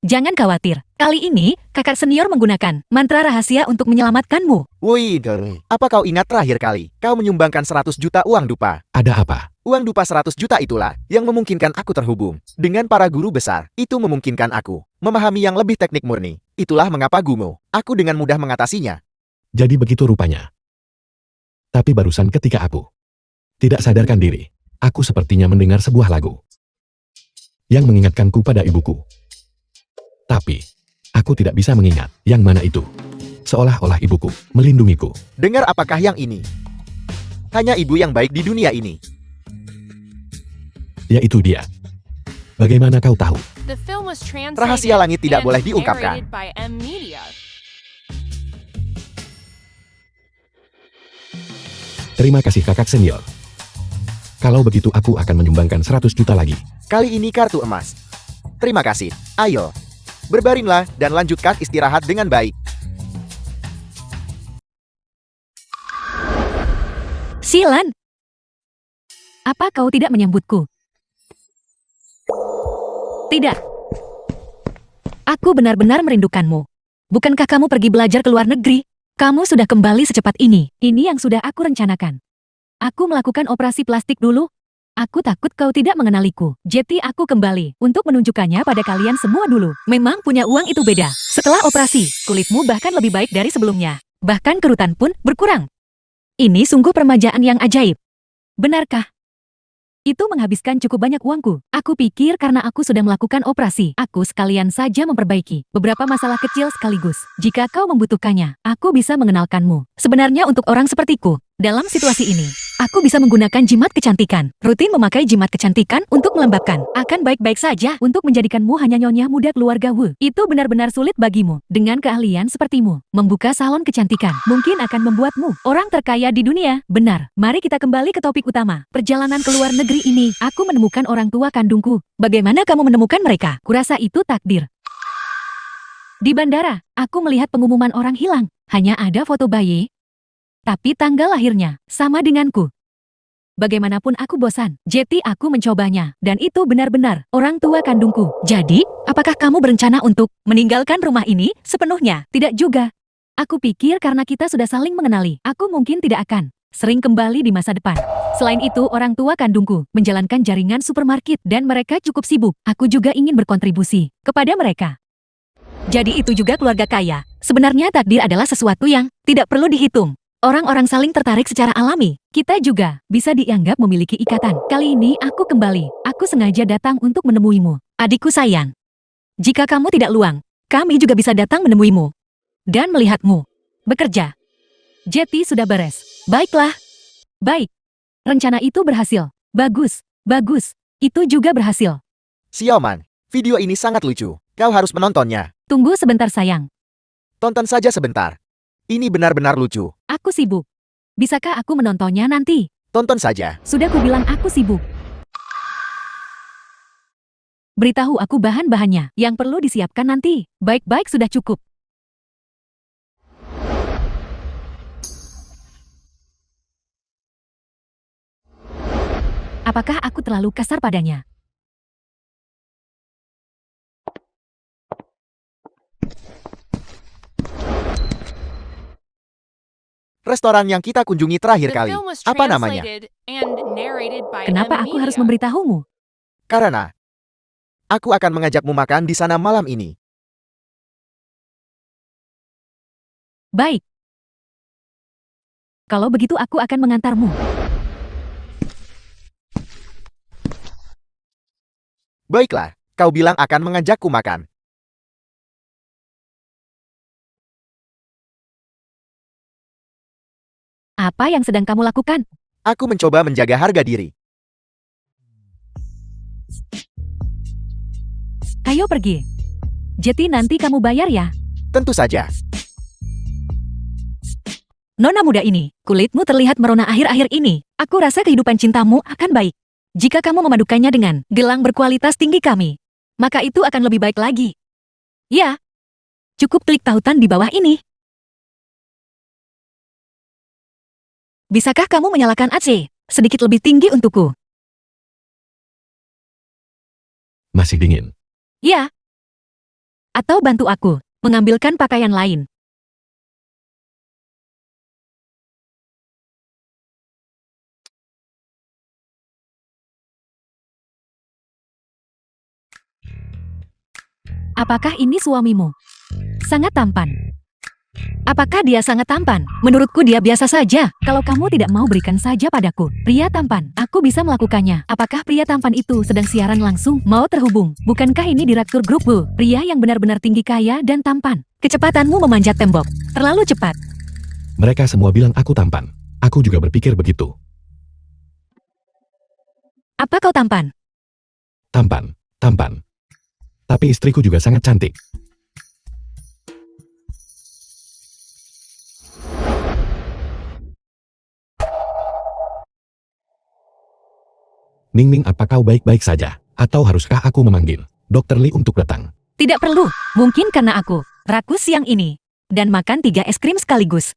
Jangan khawatir. Kali ini, kakak senior menggunakan mantra rahasia untuk menyelamatkanmu. Woi, apa kau ingat terakhir kali kau menyumbangkan 100 juta uang dupa? Ada apa? Uang dupa 100 juta itulah yang memungkinkan aku terhubung dengan para guru besar. Itu memungkinkan aku memahami yang lebih teknik murni. Itulah mengapa Gumo, aku dengan mudah mengatasinya. Jadi begitu rupanya. Tapi barusan ketika aku tidak sadarkan diri, aku sepertinya mendengar sebuah lagu yang mengingatkanku pada ibuku. Tapi, aku tidak bisa mengingat yang mana itu. Seolah-olah ibuku melindungiku. Dengar apakah yang ini? Hanya ibu yang baik di dunia ini. Yaitu dia. Bagaimana kau tahu? The film was translated Rahasia langit tidak and boleh diungkapkan. narrated by M Media. Terima kasih kakak senior. Kalau begitu aku akan menyumbangkan 100 juta lagi. Kali ini kartu emas. Terima kasih. Ayo. Berbaringlah dan lanjutkan istirahat dengan baik. Silan! Apa kau tidak menyambutku? Tidak. Aku benar-benar merindukanmu. Bukankah kamu pergi belajar ke luar negeri? Kamu sudah kembali secepat ini. Ini yang sudah aku rencanakan. Aku melakukan operasi plastik dulu. Aku takut kau tidak mengenaliku. Jadi aku kembali untuk menunjukkannya pada kalian semua dulu. Memang punya uang itu beda. Setelah operasi, kulitmu bahkan lebih baik dari sebelumnya. Bahkan kerutan pun berkurang. Ini sungguh permajaan yang ajaib. Benarkah? Itu menghabiskan cukup banyak uangku. Aku pikir karena aku sudah melakukan operasi, aku sekalian saja memperbaiki beberapa masalah kecil sekaligus. Jika kau membutuhkannya, aku bisa mengenalkanmu. Sebenarnya untuk orang sepertiku, dalam situasi ini, aku bisa menggunakan jimat kecantikan. Rutin memakai jimat kecantikan untuk melembabkan. Akan baik-baik saja untuk menjadikanmu hanya nyonya muda keluarga Wu. Itu benar-benar sulit bagimu. Dengan keahlian sepertimu, membuka salon kecantikan mungkin akan membuatmu orang terkaya di dunia. Benar. Mari kita kembali ke topik utama. Perjalanan ke luar negeri ini, aku menemukan orang tua kandungku. Bagaimana kamu menemukan mereka? Kurasa itu takdir. Di bandara, aku melihat pengumuman orang hilang. Hanya ada foto bayi. Tapi tanggal lahirnya sama denganku. Bagaimanapun aku bosan, jadi aku mencobanya. Dan itu benar-benar orang tua kandungku. Jadi, apakah kamu berencana untuk meninggalkan rumah ini sepenuhnya? Tidak juga. Aku pikir karena kita sudah saling mengenali, aku mungkin tidak akan sering kembali di masa depan. Selain itu, orang tua kandungku menjalankan jaringan supermarket dan mereka cukup sibuk. Aku juga ingin berkontribusi kepada mereka. Jadi itu juga keluarga kaya. Sebenarnya takdir adalah sesuatu yang tidak perlu dihitung. Orang-orang saling tertarik secara alami. Kita juga bisa dianggap memiliki ikatan. Kali ini aku kembali. Aku sengaja datang untuk menemuimu. Adikku sayang. Jika kamu tidak luang, kami juga bisa datang menemuimu dan melihatmu bekerja. Jetty sudah beres. Baiklah. Baik. Rencana itu berhasil. Bagus. Bagus. Itu juga berhasil. Xiaoman, video ini sangat lucu. Kau harus menontonnya. Tunggu sebentar sayang. Tonton saja sebentar. Ini benar-benar lucu. Aku sibuk. Bisakah aku menontonnya nanti? Tonton saja. Sudah kubilang aku sibuk. Beritahu aku bahan-bahannya yang perlu disiapkan nanti. Baik-baik sudah cukup. Apakah aku terlalu kasar padanya? Restoran yang kita kunjungi terakhir The kali. film was Apa namanya? translated and narrated by Kenapa M aku harus Media. memberitahumu? Karena aku akan mengajakmu makan di sana malam ini. Baik. Kalau begitu aku akan mengantarmu. Baiklah, kau bilang akan mengajakku makan. Apa yang sedang kamu lakukan? Aku mencoba menjaga harga diri. Ayo pergi. Jetty nanti kamu bayar ya. Tentu saja. Nona muda ini, kulitmu terlihat merona akhir-akhir ini. Aku rasa kehidupan cintamu akan baik. Jika kamu memadukannya dengan gelang berkualitas tinggi kami, maka itu akan lebih baik lagi. Ya, cukup klik tautan di bawah ini. Bisakah kamu menyalakan AC sedikit lebih tinggi untukku? Masih dingin. Ya. Atau bantu aku mengambilkan pakaian lain. Apakah ini suamimu? Sangat tampan. Apakah dia sangat tampan? Menurutku dia biasa saja. Kalau kamu tidak mau berikan saja padaku. Pria tampan, aku bisa melakukannya. Apakah pria tampan itu sedang siaran langsung? Mau terhubung? Bukankah ini direktur grup Bu? Pria yang benar-benar tinggi kaya dan tampan. Kecepatanmu memanjat tembok. Terlalu cepat. Mereka semua bilang aku tampan. Aku juga berpikir begitu. Apa kau tampan? Tampan, tampan. Tapi istriku juga sangat cantik. Ning, apa kau baik-baik saja? Atau haruskah aku memanggil Dr. Lee untuk datang? Tidak perlu. Mungkin karena aku rakus siang ini dan makan 3 es krim sekaligus.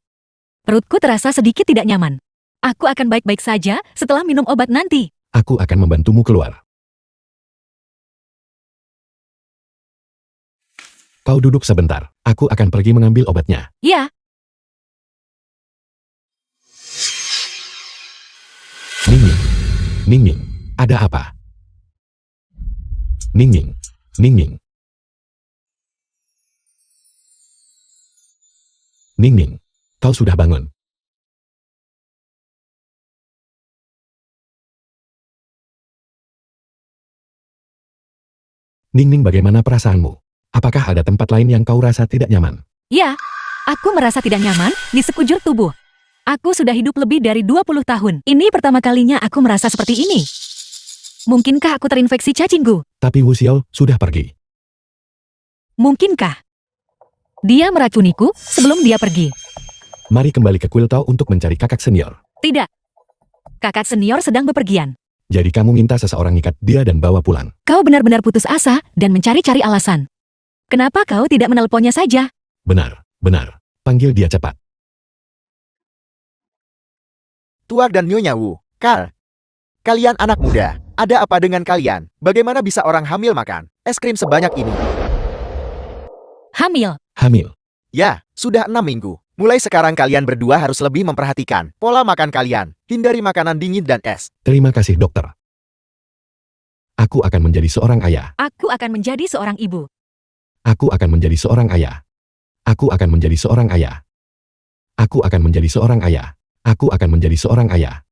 Perutku terasa sedikit tidak nyaman. Aku akan baik-baik saja setelah minum obat nanti. Aku akan membantumu keluar. Kau duduk sebentar. Aku akan pergi mengambil obatnya. Ya, Ningning. Ningning. Ada apa? Ningning. Ningning. Ningning. Kau sudah bangun. Ningning, bagaimana perasaanmu? Apakah ada tempat lain yang kau rasa tidak nyaman? ya. Aku merasa tidak nyaman di sekujur tubuh. Aku sudah hidup lebih dari 20 tahun. Ini pertama kalinya aku merasa seperti ini. Mungkinkah aku terinfeksi cacinggu? Tapi Wu Xiao sudah pergi. Mungkinkah dia meracuniku sebelum dia pergi? Mari kembali ke Quiltao untuk mencari kakak senior. Tidak. Kakak senior sedang bepergian. Jadi kamu minta seseorang ikat dia dan bawa pulang. Kau benar-benar putus asa dan mencari-cari alasan. Kenapa kau tidak menelponnya saja? Benar, benar. Panggil dia cepat. Tuak dan Nyonya Wu. Carl. Kalian anak muda. Ada apa dengan kalian? Bagaimana bisa orang hamil makan es krim sebanyak ini? Hamil. Hamil. Ya, sudah 6 minggu. Mulai sekarang kalian berdua harus lebih memperhatikan pola makan kalian. Hindari makanan dingin dan es. Terima kasih dokter. Aku akan menjadi seorang ayah. Aku akan menjadi seorang ibu. Aku akan menjadi seorang ayah. Aku akan menjadi seorang ayah. Aku akan menjadi seorang ayah. Aku akan menjadi seorang ayah.